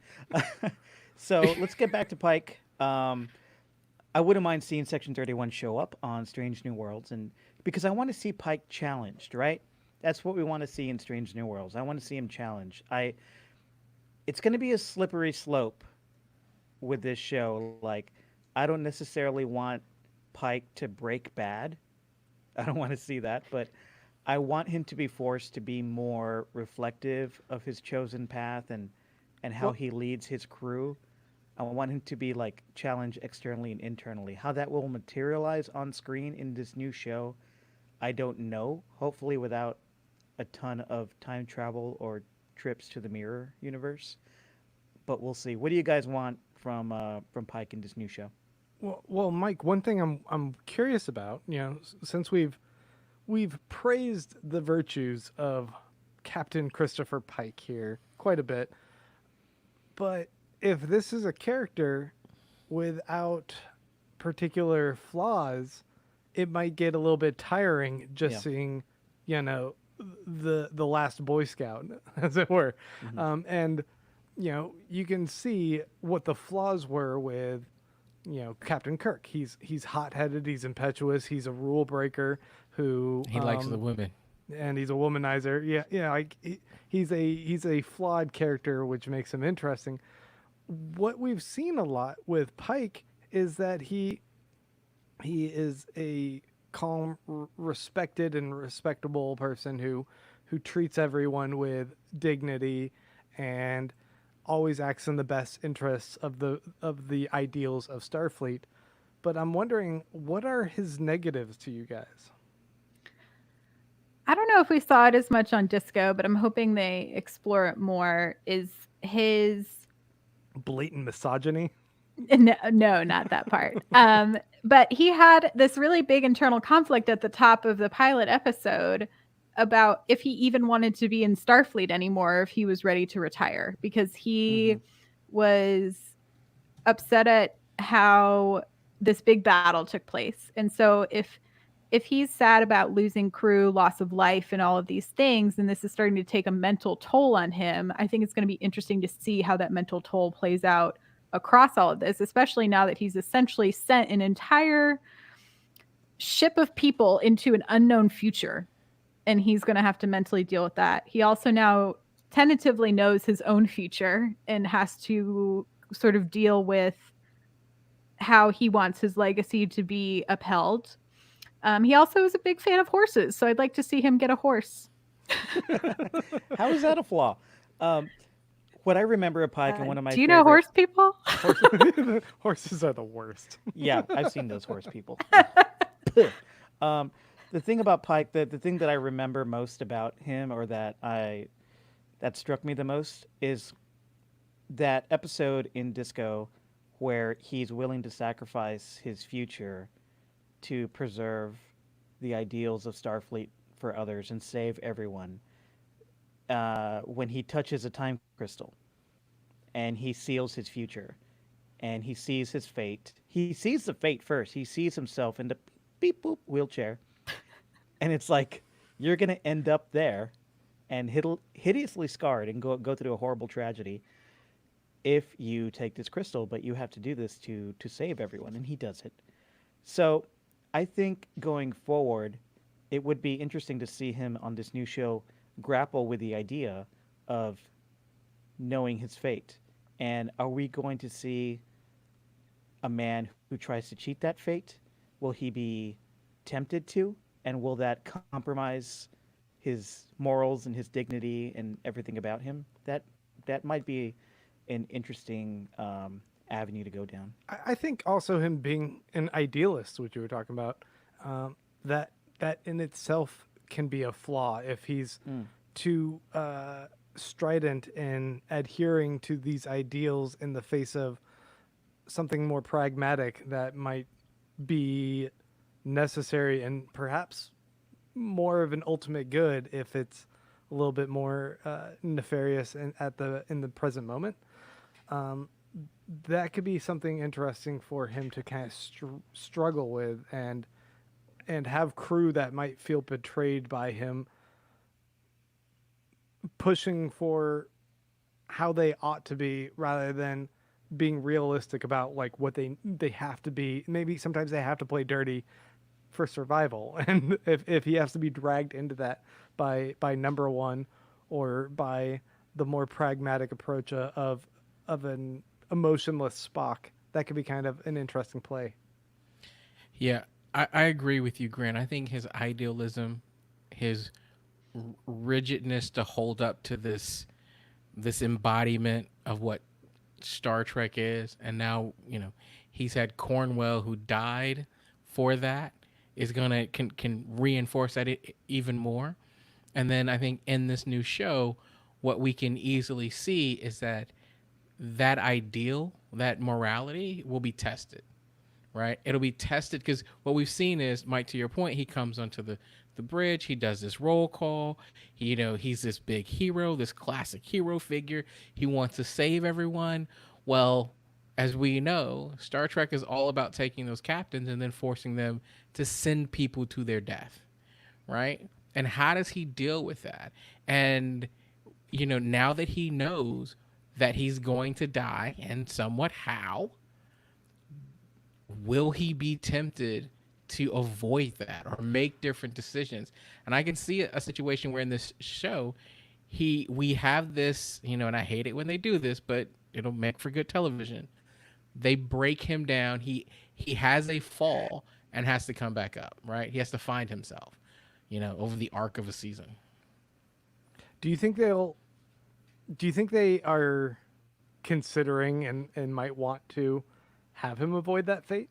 So let's get back to Pike. I wouldn't mind seeing Section 31 show up on Strange New Worlds, and because I want to see Pike challenged, right? That's what we want to see in Strange New Worlds. I want to see him challenged. It's going to be a slippery slope with this show. Like, I don't necessarily want Pike to break bad. I don't want to see that, but I want him to be forced to be more reflective of his chosen path and how Well- he leads his crew. I want him to be like challenged externally and internally. How that will materialize on screen in this new show, I don't know. Hopefully without a ton of time travel or trips to the mirror universe. But we'll see. What do you guys want from Pike in this new show? Well, Mike, one thing I'm curious about, since we've praised the virtues of Captain Christopher Pike here quite a bit, but if this is a character without particular flaws, it might get a little bit tiring just Yeah. seeing, the last Boy Scout, as it were, and you can see what the flaws were with Captain Kirk. He's hot-headed, he's impetuous, he's a rule breaker who He likes the women. and he's a womanizer. Like he's a flawed character, which makes him interesting. What we've seen a lot with Pike is that he is a calm, respected and respectable person who treats everyone with dignity and always acts in the best interests of the ideals of Starfleet. But I'm wondering, what are his negatives to you guys? I don't know if we saw it as much on Disco, but I'm hoping they explore it more. Is his Blatant misogyny? no, not that part. But he had this really big internal conflict at the top of the pilot episode about if he even wanted to be in Starfleet anymore, if he was ready to retire, because he was upset at how this big battle took place. And so if he's sad about losing crew, loss of life, and all of these things, and this is starting to take a mental toll on him, I think it's going to be interesting to see how that mental toll plays out across all of this, especially now that he's essentially sent an entire ship of people into an unknown future, and he's going to have to mentally deal with that. He also now tentatively knows his own future and has to sort of deal with how he wants his legacy to be upheld. He also is a big fan of horses, so I'd like to see him get a horse. How is that a flaw? What I remember of Pike and one of my Do you know horse people? Horses are the worst. Yeah, I've seen those horse people. The thing about Pike, the thing that I remember most about him, or that struck me the most, is that episode in Disco where he's willing to sacrifice his future to preserve the ideals of Starfleet for others and save everyone. When he touches a time crystal and he seals his future and he sees his fate. He sees the fate first. He sees himself in the beep boop wheelchair. And it's like, you're going to end up there and hideously scarred and go through a horrible tragedy if you take this crystal, but you have to do this to save everyone. And he does it. So I think going forward, it would be interesting to see him on this new show grapple with the idea of knowing his fate. And are we going to see a man who tries to cheat that fate? Will he be tempted to? And will that compromise his morals and his dignity and everything about him? That might be an interesting avenue to go down. I think also him being an idealist, which you were talking about, that in itself can be a flaw if he's too strident in adhering to these ideals in the face of something more pragmatic that might be necessary and perhaps more of an ultimate good if it's a little bit more nefarious in the present moment. That could be something interesting for him to kind of struggle with and have crew that might feel betrayed by him pushing for how they ought to be rather than being realistic about like what they have to be. Maybe sometimes they have to play dirty for survival, and if he has to be dragged into that by number one or by the more pragmatic approach of an emotionless Spock, that could be kind of an interesting play. Yeah, I agree with you, Grant. I think his idealism, his rigidness to hold up to this embodiment of what Star Trek is, and now he's had Cornwell who died for that, is gonna can reinforce that even more. And then I think in this new show, what we can easily see is that ideal, that morality will be tested, right? It'll be tested because what we've seen is, Mike, to your point, he comes onto the bridge, he does this roll call, he's this big hero, this classic hero figure, he wants to save everyone. Well, as we know, Star Trek is all about taking those captains and then forcing them to send people to their death, right? And how does he deal with that? And now that he knows that he's going to die, and somewhat how, will he be tempted to avoid that or make different decisions? And I can see a situation where in this show, we have this, and I hate it when they do this, but it'll make for good television. They break him down. He has a fall and has to come back up, right? He has to find himself, over the arc of a season. Do you think they are considering and might want to have him avoid that fate?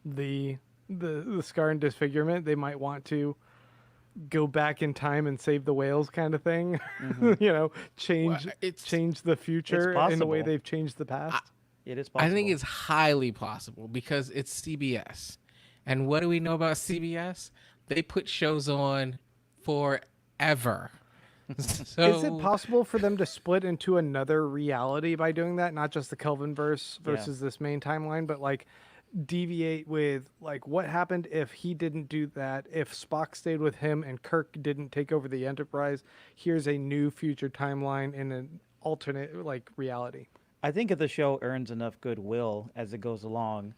The scar and disfigurement, they might want to go back in time and save the whales kind of thing. Change the future in the way they've changed the past. It is possible. I think it's highly possible because it's CBS. And what do we know about CBS? They put shows on forever. So, is it possible for them to split into another reality by doing that? Not just the Kelvinverse versus this main timeline, but like deviate with like what happened if he didn't do that, if Spock stayed with him and Kirk didn't take over the Enterprise. Here's a new future timeline in an alternate like reality. I think if the show earns enough goodwill as it goes along,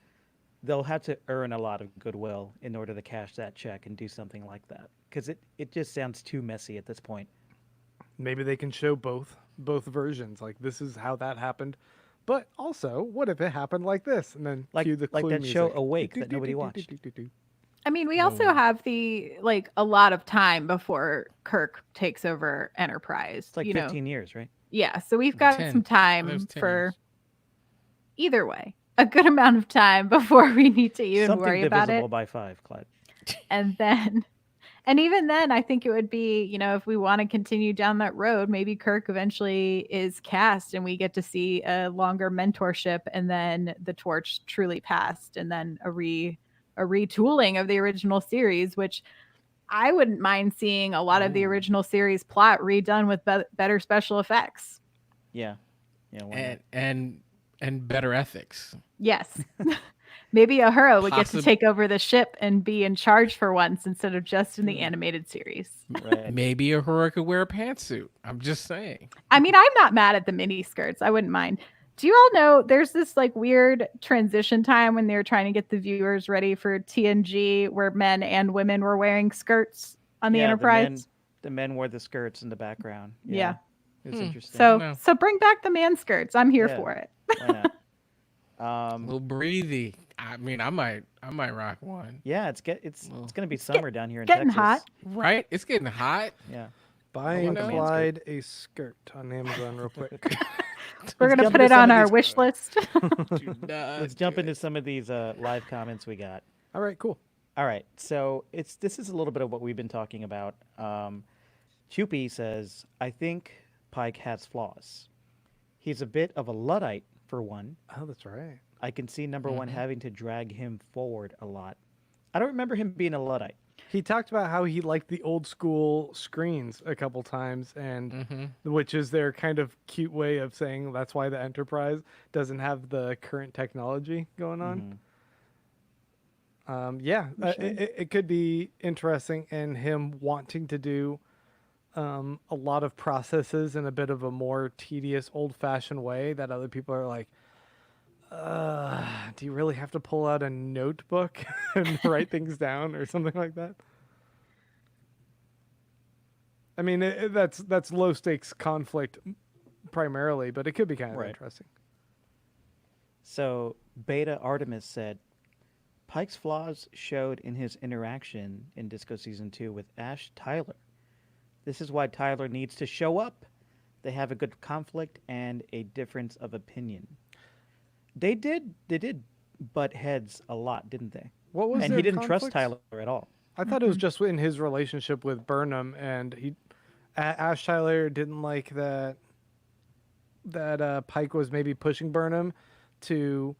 they'll have to earn a lot of goodwill in order to cash that check and do something like that, because it just sounds too messy at this point. Maybe they can show both versions, like this is how that happened, but also what if it happened like this, and then like cue the clue that music. show Awake that nobody watched. I mean, we also have a lot of time before Kirk takes over Enterprise. It's like 15 years, right? Yeah, so we've got 10. some time There's 10 for years. either way, a good amount of time before we need to even Something worry about divisible it. by 5, Clyde. And even then, I think it would be, if we want to continue down that road, maybe Kirk eventually is cast and we get to see a longer mentorship, and then the torch truly passed, and then a retooling of the original series, which I wouldn't mind seeing a lot of the original series plot redone with better special effects. Yeah. Yeah. And better ethics. Yes. Maybe Uhura would get to take over the ship and be in charge for once instead of just in the animated series. Right. Maybe Uhura could wear a pantsuit. I'm just saying. I mean, I'm not mad at the mini skirts. I wouldn't mind. Do you all know there's this like weird transition time when they were trying to get the viewers ready for TNG where men and women were wearing skirts on the Yeah, Enterprise? the men wore the skirts in the background. Yeah. It was interesting. So so bring back the man skirts. I'm here Yeah. for it. Why not? A little breathy. I mean, I might rock one. Yeah, it's Well, gonna be summer down here in getting Texas. hot. Right? It's getting hot. Yeah. Buying want a man Clyde a skirt on Amazon real quick. We're Let's gonna jump put into it some on of our these- wish list. Let's jump into some of these live comments we got. All right, cool. All right, so this is a little bit of what we've been talking about. Choopy says, "I think Pike has flaws. He's a bit of a Luddite for one. Oh, that's right. I can see number one having to drag him forward a lot. I don't remember him being a Luddite. He talked about how he liked the old school screens a couple times, and which is their kind of cute way of saying that's why the Enterprise doesn't have the current technology going on. It could be interesting in him wanting to do a lot of processes in a bit of a more tedious, old-fashioned way that other people are like, do you really have to pull out a notebook and write things down or something like that? I mean, that's low stakes conflict primarily, but it could be kind of Right. interesting. So Beta Artemis said, Pike's flaws showed in his interaction in Disco Season 2 with Ash Tyler. This is why Tyler needs to show up. They have a good conflict and a difference of opinion. They did butt heads a lot, didn't they? What was And their he didn't trust conflicts? Tyler at all. I thought it was just in his relationship with Burnham, and Ash Tyler didn't like that Pike was maybe pushing Burnham to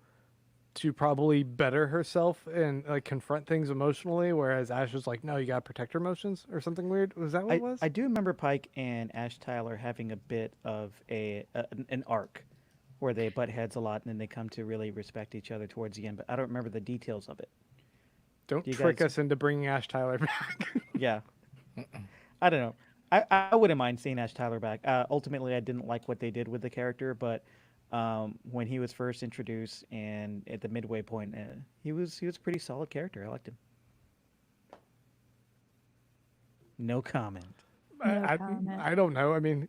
probably better herself and like confront things emotionally, whereas Ash was like, no, you gotta protect her emotions or something weird. Was that what it was? I do remember Pike and Ash Tyler having a bit of an arc where they butt heads a lot and then they come to really respect each other towards the end, but I don't remember the details of it. Don't you trick guys- us into bringing Ash Tyler back. Yeah. I don't know. I wouldn't mind seeing Ash Tyler back. Ultimately, I didn't like what they did with the character, but when he was first introduced and at the midway point, he was a pretty solid character. I liked him. No comment. I don't know. I mean,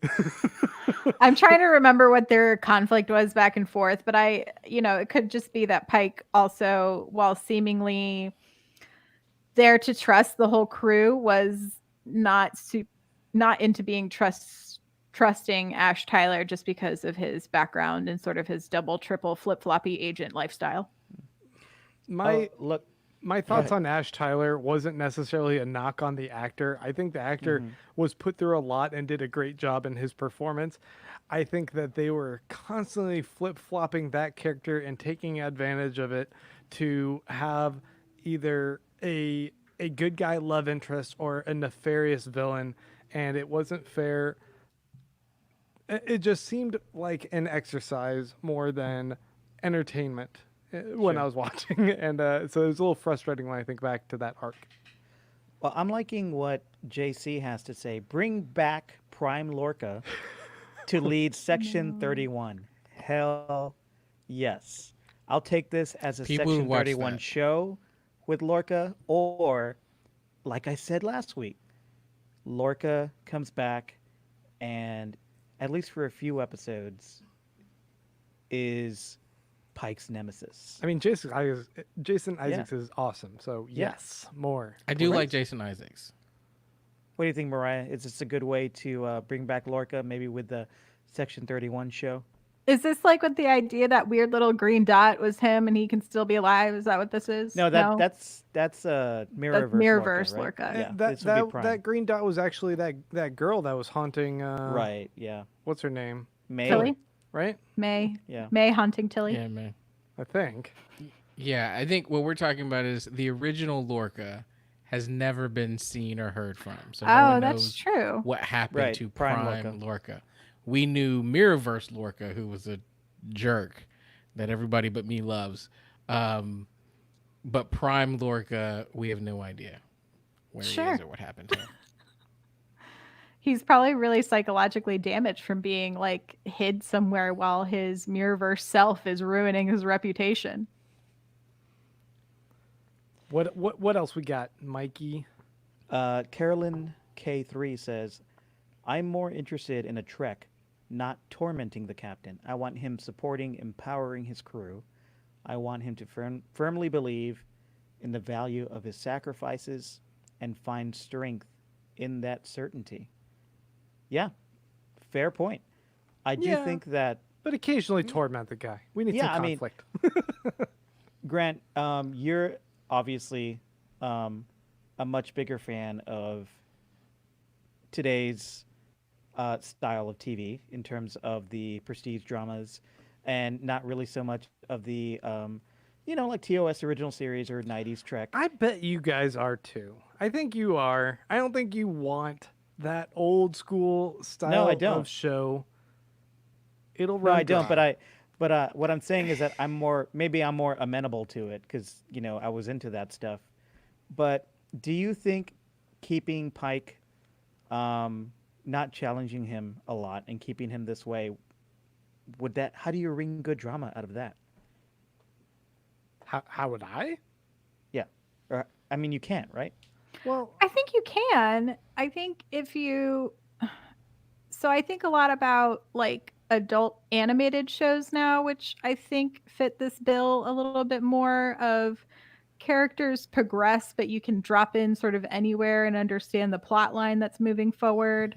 I'm trying to remember what their conflict was back and forth, but it could just be that Pike also, while seemingly there to trust the whole crew, was not into being trusting Ash Tyler just because of his background and sort of his double, triple, flip-floppy agent lifestyle. Look, my thoughts on Ash Tyler wasn't necessarily a knock on the actor. I think the actor was put through a lot and did a great job in his performance. I think that they were constantly flip-flopping that character and taking advantage of it to have either a good guy love interest or a nefarious villain, and it wasn't fair. It just seemed like an exercise more than entertainment when I was watching, and so it was a little frustrating when I think back to that arc. well, I'm liking what JC has to say. Bring back Prime Lorca to lead Section 31. Hell yes. I'll take this as a People would Section watch 31 that. show with Lorca, or, like I said last week, Lorca comes back and, at least for a few episodes, is Pike's nemesis. I mean, Jason Isaacs is awesome, so yes, more. I do Great. like Jason Isaacs. What do you think, Mariah? Is this a good way to bring back Lorca, maybe with the Section 31 show? Is this like with the idea that weird little green dot was him and he can still be alive? Is that what this is? No, that's Mirrorverse. Mirrorverse Lorca, right? Lorca. Yeah, that this would be Prime. that green dot was actually that girl that was haunting. Right. Yeah. What's her name? May. Tilly? Right? May. Yeah. May hunting Tilly. Yeah, man. I think. Yeah, I think what we're talking about is the original Lorca has never been seen or heard from. So no Oh, one that's knows true. what happened Right, to Prime Prime Lorca. Lorca. We knew Mirrorverse Lorca, who was a jerk that everybody but me loves. But Prime Lorca, we have no idea where he Sure. is or what happened to him. He's probably really psychologically damaged from being like hid somewhere while his Mirrorverse self is ruining his reputation. What else we got, Mikey? Carolyn K3 says, I'm more interested in a trek, not tormenting the captain. I want him supporting, empowering his crew. I want him to firmly believe in the value of his sacrifices and find strength in that certainty. Yeah, fair point. I do Yeah. think that, But occasionally torment the guy. We need some Yeah, I mean- conflict. Grant, you're obviously a much bigger fan of today's style of TV in terms of the prestige dramas, and not really so much of the, like TOS original series or '90s Trek. I bet you guys are too. I think you are. I don't think you want that old school style don't. of show. It'll No, run I don't. dry. But what I'm saying is that I'm more amenable to it because I was into that stuff. But do you think keeping Pike, not challenging him a lot and keeping him this way, how do you wring good drama out of that? How would I? Yeah, or I mean you can't, right? Well, I think you can. I think so I think a lot about like adult animated shows now, which I think fit this bill a little bit more of characters progress, but you can drop in sort of anywhere and understand the plot line that's moving forward.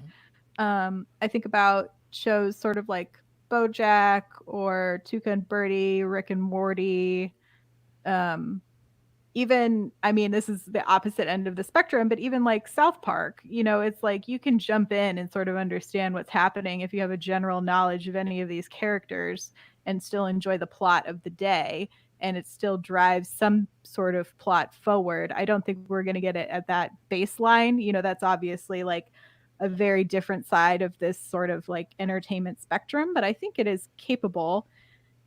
I think about shows sort of like BoJack or Tuca and Birdie, Rick and Morty. Even, I mean, this is the opposite end of the spectrum, but even like South Park, it's like you can jump in and sort of understand what's happening if you have a general knowledge of any of these characters and still enjoy the plot of the day. And it still drives some sort of plot forward. I don't think we're going to get it at that baseline. That's obviously like a very different side of this sort of like entertainment spectrum, but I think it is capable.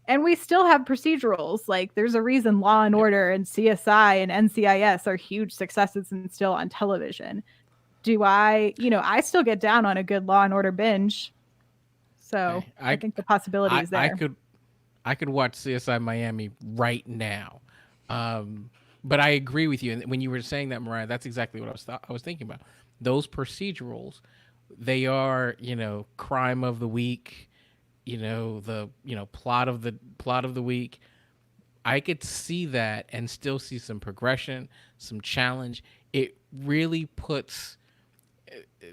And we still have procedurals. Like there's a reason Law and Order and CSI and NCIS are huge successes and still on television. I still get down on a good Law and Order binge. So I think the possibility is there. I could watch CSI Miami right now. But I agree with you. And when you were saying that, Mariah, that's exactly what I was thinking about. Those procedurals, they are, crime of the week, the plot of the week. I could see that and still see some progression, some challenge. It really puts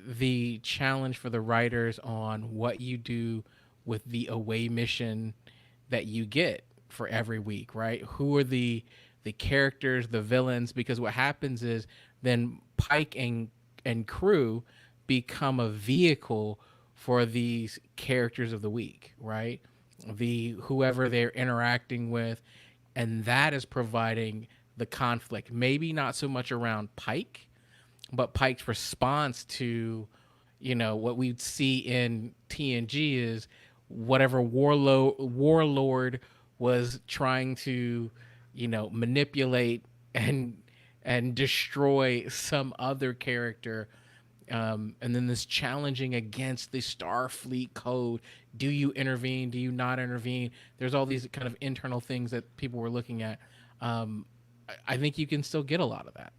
the challenge for the writers on what you do with the away mission that you get for every week, right? Who are the characters, the villains? Because what happens is then Pike and crew become a vehicle for these characters of the week, right? Whoever they're interacting with, and that is providing the conflict. Maybe not so much around Pike, but Pike's response to, what we'd see in TNG is whatever warlord was trying to, manipulate and destroy some other character. And then this challenging against the Starfleet code. Do you intervene? Do you not intervene? There's all these kind of internal things that people were looking at. I think you can still get a lot of that.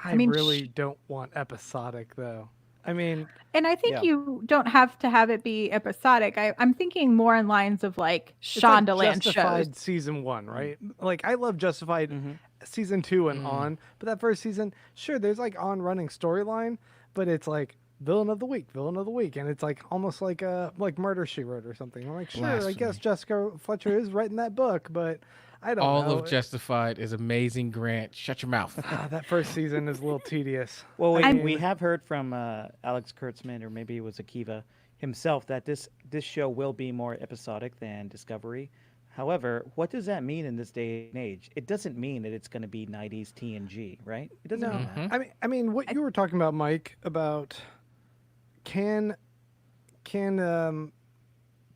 I really don't want episodic though. I mean, and I think you don't have to have it be episodic. I'm thinking more in lines of like Shondaland Justified shows. season 1, right? Like I love Justified season 2 and on, but that first season, sure, there's like on running storyline, but it's like villain of the week, and it's like almost like Murder She Wrote or something. I'm like, sure, Blasphemy. I guess Jessica Fletcher is writing that book, but I don't know. All of Justified is amazing, Grant. Shut your mouth. That first season is a little tedious. Well, we have heard from Alex Kurtzman, or maybe it was Akiva himself, that this show will be more episodic than Discovery. However, what does that mean in this day and age? It doesn't mean that it's going to be '90s TNG, right? It doesn't mean that. I mean, what you were talking about, Mike, about can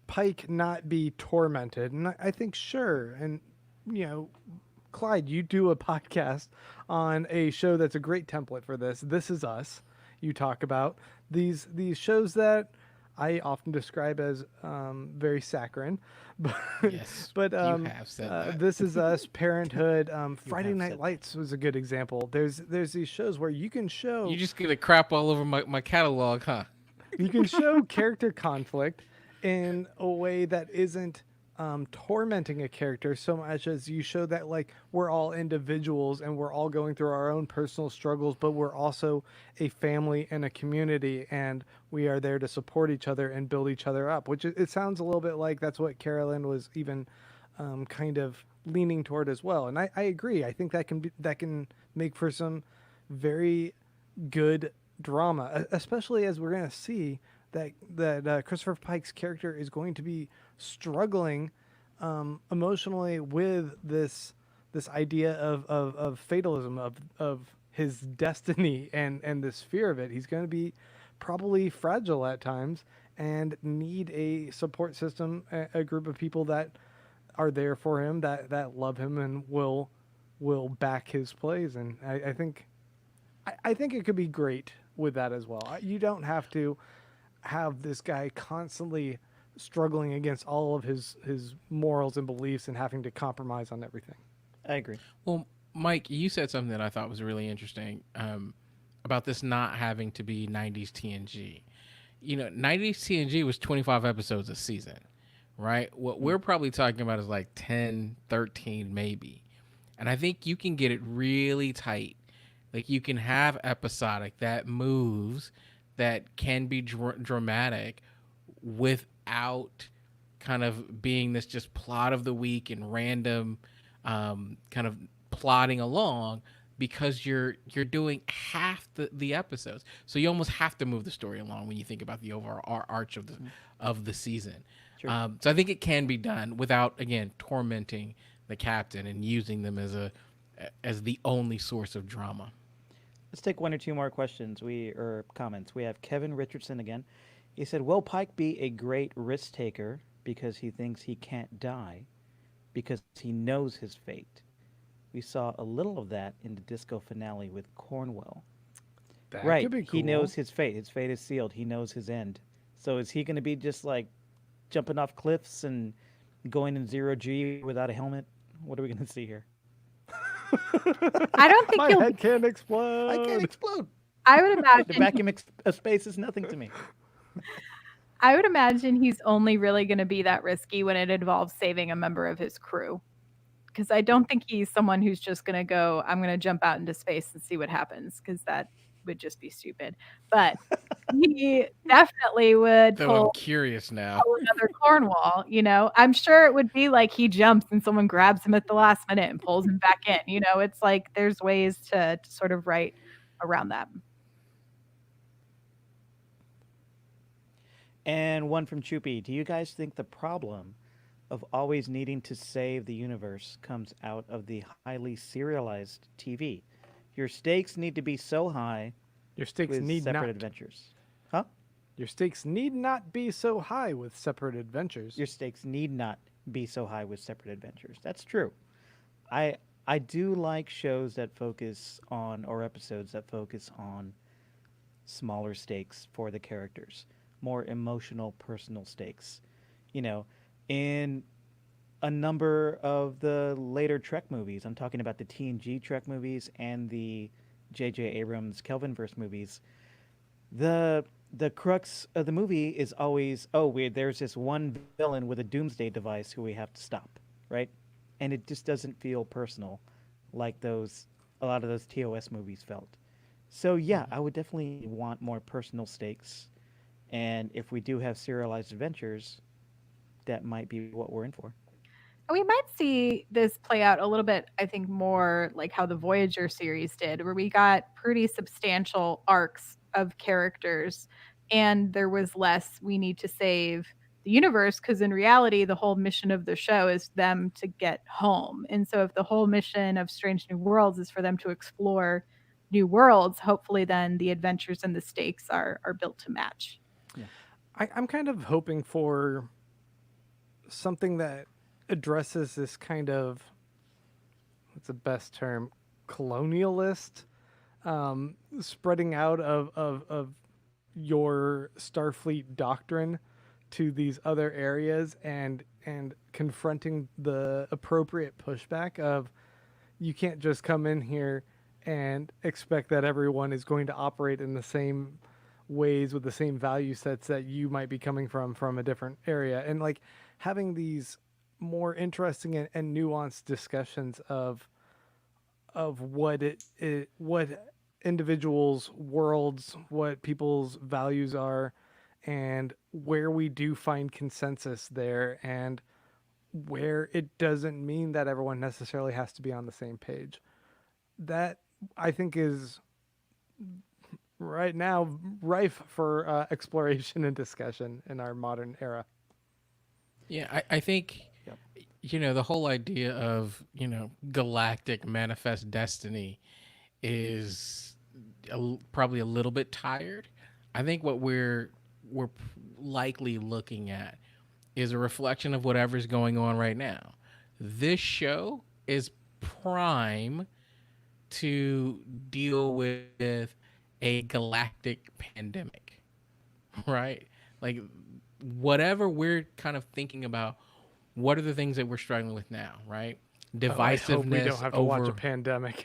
Pike not be tormented? And I think sure. And Clyde, you do a podcast on a show that's a great template for this. This Is Us. you talk about. These shows that I often describe as very saccharine, but Yes, but you have said that. This Is Us, Parenthood, You Friday have Night said that. Lights was a good example. There's these shows where You just get a crap all over my catalog, huh? you can show character conflict in a way that isn't tormenting a character so much as you show that like we're all individuals and we're all going through our own personal struggles, but we're also a family and a community, and we are there to support each other and build each other up. Which it sounds a little bit like that's what Carolyn was even kind of leaning toward as well. And I agree. I think that can make for some very good drama, especially as we're going to see that Christopher Pike's character is going to be struggling emotionally with this idea of fatalism, of his destiny and this fear of it. He's going to be probably fragile at times and need a support system, a group of people that are there for him, that love him and will back his plays. And I think it could be great with that as well. You don't have to have this guy constantly struggling against all of his morals and beliefs and having to compromise on everything. I agree. Well, Mike, you said something that I thought was really interesting about this not having to be 90s TNG. You know, 90s TNG was 25 episodes a season, right? What we're probably talking about is like 10, 13 maybe. And I think you can get it really tight. Like you can have episodic that moves, that can be dramatic without kind of being this just plot of the week and random kind of plodding along, because you're doing half the episodes. So you almost have to move the story along when you think about the overall arch of the season. Sure. So I think it can be done without, again, tormenting the captain and using them as the only source of drama. Let's take one or two more questions or comments. We have Kevin Richardson again. He said, "Will Pike be a great risk taker because he thinks he can't die, because he knows his fate? We saw a little of that in the disco finale with Cornwell." That Right. could be cool. He knows his fate. His fate is sealed. He knows his end. So is he going to be just like jumping off cliffs and going in zero G without a helmet? What are we going to see here? I don't think My he'll. head can't explode. I can't explode. I would The imagine. vacuum of space is nothing to me. I would imagine he's only really going to be that risky when it involves saving a member of his crew. Because I don't think he's someone who's just going to go, I'm going to jump out into space and see what happens, because that would just be stupid. But he definitely would Though I'm pull curious now. another Cornwall. I'm sure it would be like he jumps and someone grabs him at the last minute and pulls him back in. It's like there's ways to sort of write around that. And one from Choopy. Do you guys think the problem of always needing to save the universe comes out of the highly serialized TV? Your stakes need to be so high Your stakes with need separate not. adventures. Huh? Your stakes need not be so high with separate adventures. Your stakes need not be so high with separate adventures. That's true. I do like shows that focus on, or episodes that focus on, smaller stakes for the characters, more emotional, personal stakes. In a number of the later Trek movies, I'm talking about the TNG Trek movies and the J.J. Abrams Kelvinverse movies, the crux of the movie is always, there's this one villain with a doomsday device who we have to stop, right? And it just doesn't feel personal like a lot of those TOS movies felt. So yeah, I would definitely want more personal stakes. And if we do have serialized adventures, that might be what we're in for. We might see this play out a little bit, I think, more like how the Voyager series did, where we got pretty substantial arcs of characters and there was less we need to save the universe, because in reality, the whole mission of the show is them to get home. And so if the whole mission of Strange New Worlds is for them to explore new worlds, hopefully then the adventures and the stakes are built to match. Yeah. I'm kind of hoping for something that addresses this kind of, what's the best term, colonialist spreading out of your Starfleet doctrine to these other areas and confronting the appropriate pushback of you can't just come in here and expect that everyone is going to operate in the same ways with the same value sets that you might be coming from a different area, and like having these more interesting and nuanced discussions of what what individuals' worlds, what people's values are, and where we do find consensus there, and where it doesn't mean that everyone necessarily has to be on the same page. That I think is right now rife for exploration and discussion in our modern era. Yeah, I think, the whole idea of, galactic manifest destiny is probably a little bit tired. I think what we're likely looking at is a reflection of whatever's going on right now. This show is prime to deal with a galactic pandemic, right? Like, whatever we're kind of thinking about, what are the things that we're struggling with now, right? Divisiveness. I hope we don't have to watch a pandemic.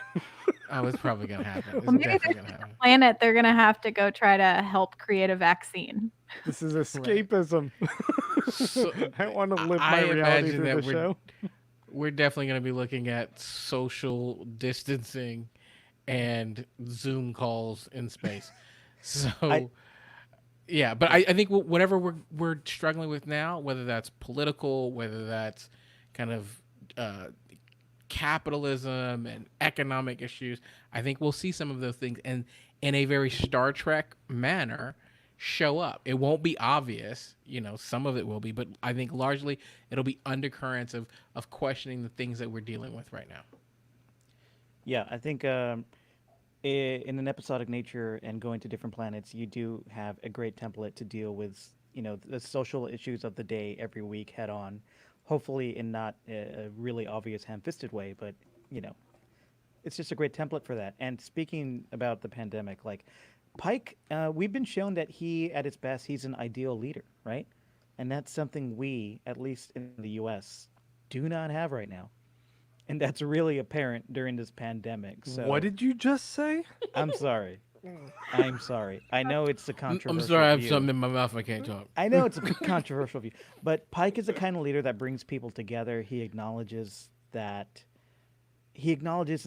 Oh, it's probably gonna happen. It's Well, maybe definitely there's gonna happen. a planet they're gonna have to go try to help create a vaccine. This is escapism. So, I want to live I my reality imagine through that the show. we're definitely going to be looking at social distancing and Zoom calls in space. So, yeah, but I think whatever we're struggling with now, whether that's political, whether that's kind of capitalism and economic issues, I think we'll see some of those things and in a very Star Trek manner show up. It won't be obvious, some of it will be, but I think largely it'll be undercurrents of questioning the things that we're dealing with right now. Yeah, I think in an episodic nature and going to different planets, you do have a great template to deal with, the social issues of the day every week head on. Hopefully in not a really obvious ham-fisted way, but, it's just a great template for that. And speaking about the pandemic, like Pike, we've been shown that he, at his best, he's an ideal leader, right? And that's something we, at least in the U.S., do not have right now. And that's really apparent during this pandemic. So What did you just say? I'm sorry. I'm sorry. I know it's a controversial I'm sorry, I have view. something in my mouth. I can't talk. I know it's a controversial view, but Pike is the kind of leader that brings people together. He acknowledges and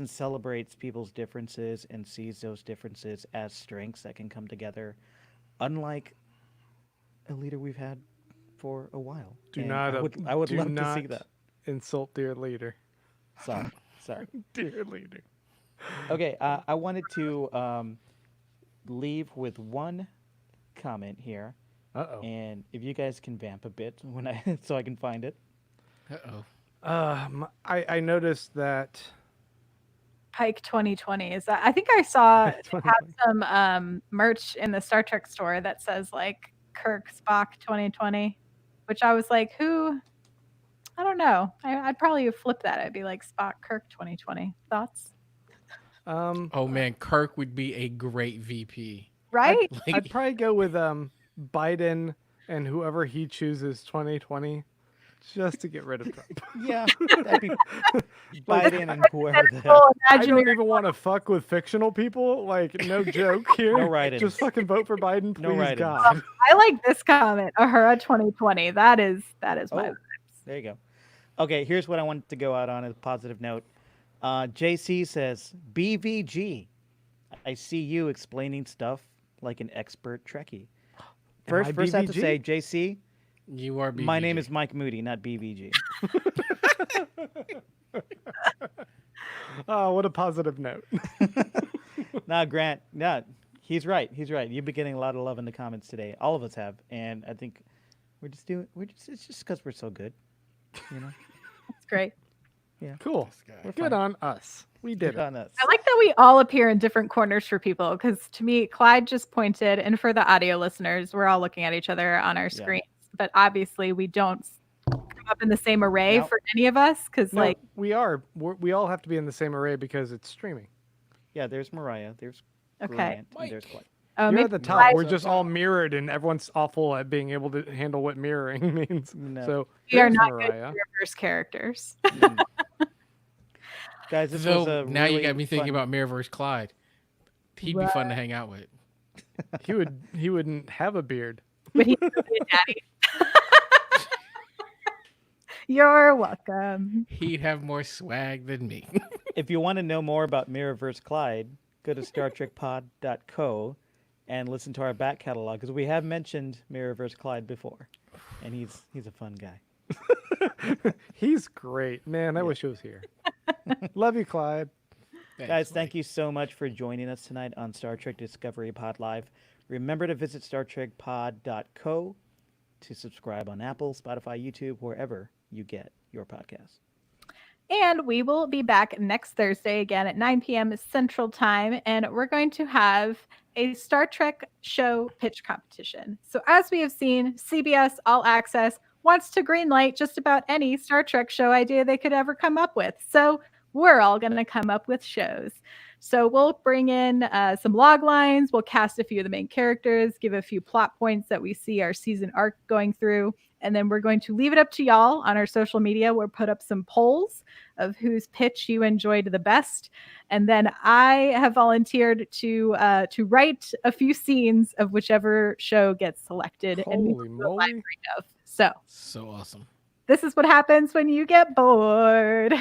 celebrates people's differences and sees those differences as strengths that can come together, unlike a leader we've had for a while. I would love to see that. Insult dear leader. Sorry. Dear leader. Okay, I wanted to leave with one comment here. Uh-oh. And if you guys can vamp a bit so I can find it. I noticed that Pike 2020 is that I think I saw Pike it 2020. had some merch in the Star Trek store that says like Kirk Spock 2020, which I was like, who? I don't know. I'd probably flip that. I'd be like Spock Kirk 2020. Thoughts? Oh man, Kirk would be a great VP. Right? I'd probably go with Biden and whoever he chooses 2020 just to get rid of Trump. Yeah, that'd be Biden and whoever the hell. Full I don't imaginary- even want to fuck with fictional people. Like, no joke here. No write-ins. Just fucking vote for Biden, please, No write-ins. God. I like this comment. Ahura 2020. That is my Oh, there you go. Okay, here's what I wanted to go out on a positive note. JC says, BVG. I see you explaining stuff like an expert Trekkie. Am I First I have to BVG? say, JC, You are BVG. my name is Mike Moody, not BVG. Oh, what a positive note. Nah, Grant, he's right. You've been getting a lot of love in the comments today. All of us have. And I think it's just because we're so good. It's great. Cool. We're Good fine. on us. We did Good it. on us. I like that we all appear in different corners for people because to me, Clyde just pointed, and for the audio listeners, we're all looking at each other on our screens, but obviously we don't come up in the same array Nope. for any of us because, No, like, we are. We all have to be in the same array because it's streaming. Yeah, there's Mariah. There's Okay. Grant. Mike. And there's Clyde. Oh, You're maybe at the top. Clyde- We're just all mirrored, and everyone's awful at being able to handle what mirroring means. No. So we are there's not Mariah. good reverse characters. Mm. Guys, this was Though a now really you got me thinking fun- about Mirrorverse Clyde. He'd be fun to hang out with. He wouldn't have a beard. But he's still be a daddy. You're welcome. He'd have more swag than me. If you want to know more about Mirrorverse Clyde, go to StarTrekPod.co and listen to our back catalog because we have mentioned Mirrorverse Clyde before, and he's a fun guy. He's great, man. I wish he was here. Love you, Clyde. Guys, thank you so much for joining us tonight on Star Trek Discovery Pod Live. Remember to visit StarTrekPod.co to subscribe on Apple, Spotify, YouTube, wherever you get your podcasts. And we will be back next Thursday again at 9 p.m. Central Time. And we're going to have a Star Trek show pitch competition. So as we have seen, CBS All Access wants to greenlight just about any Star Trek show idea they could ever come up with. So we're all going to come up with shows. So we'll bring in some log lines. We'll cast a few of the main characters, give a few plot points that we see our season arc going through. And then we're going to leave it up to y'all on our social media. We'll put up some polls of whose pitch you enjoyed the best. And then I have volunteered to write a few scenes of whichever show gets selected. and we Holy will do a live moly. read of. So So awesome. this is what happens when you get bored.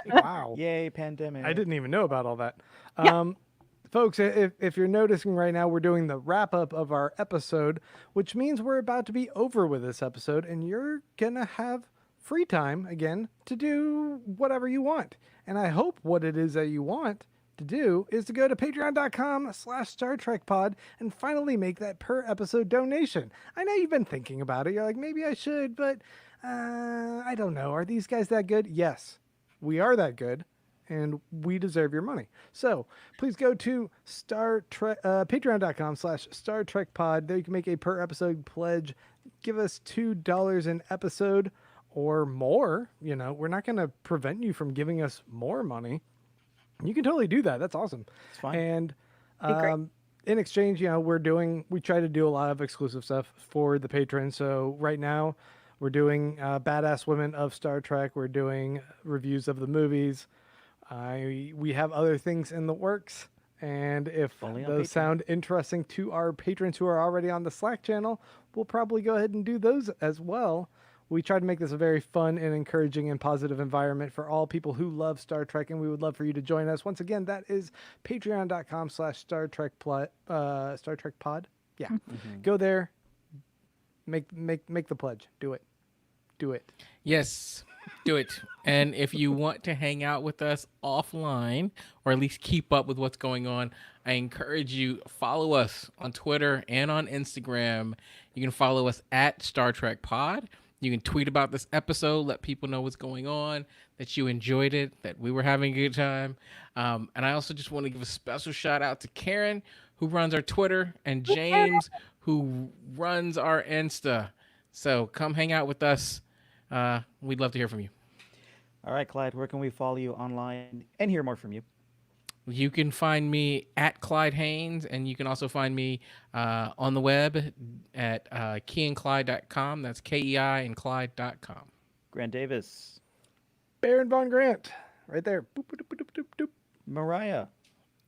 Wow. Yay, pandemic. I didn't even know about all that. Yeah. Folks, if you're noticing right now, we're doing the wrap up of our episode, which means we're about to be over with this episode, and you're going to have free time again to do whatever you want. And I hope what it is that you want to do is to go to patreon.com/Star Trek Pod and finally make that per episode donation. I know you've been thinking about it. You're like, maybe I should, but I don't know. Are these guys that good? Yes, we are that good. And we deserve your money. So please go to patreon.com/Star Trek Pod. There you can make a per episode pledge. Give us $2 an episode or more. You know, we're not going to prevent you from giving us more money. You can totally do that. That's awesome. It's fine. And Be great. in exchange, you know, we try to do a lot of exclusive stuff for the patrons. So right now we're doing Badass Women of Star Trek. We're doing reviews of the movies. We have other things in the works, and if Only on those Patreon. sound interesting to our patrons who are already on the Slack channel, we'll probably go ahead and do those as well. We try to make this a very fun and encouraging and positive environment for all people who love Star Trek, and we would love for you to join us. Once again, that is patreon.com/Star Trek Pod. Yeah, Go there, make the pledge. Do it. Yes, do it. And if you want to hang out with us offline, or at least keep up with what's going on, I encourage you, follow us on Twitter and on Instagram. You can follow us at Star Trek Pod. You can tweet about this episode, let people know what's going on, that you enjoyed it, that we were having a good time. And I also just want to give a special shout out to Karen, who runs our Twitter, and James, who runs our Insta. So come hang out with us. We'd love to hear from you. All right, Clyde, where can we follow you online and hear more from you? You can find me at Clyde Haynes, and you can also find me on the web at keyandclyde.com. That's KEI and Clyde.com. Grant Davis, Baron Von Grant, right there. Boop, boop, boop, boop, boop, boop. Mariah,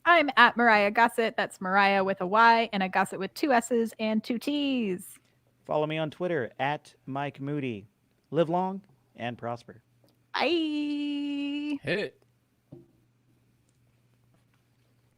I'm at Mariah Gossett. That's Mariah with a Y and a Gossett with 2 S's and 2 T's. follow me on Twitter at Mike Moody. Live long and prosper. Bye. Hit it.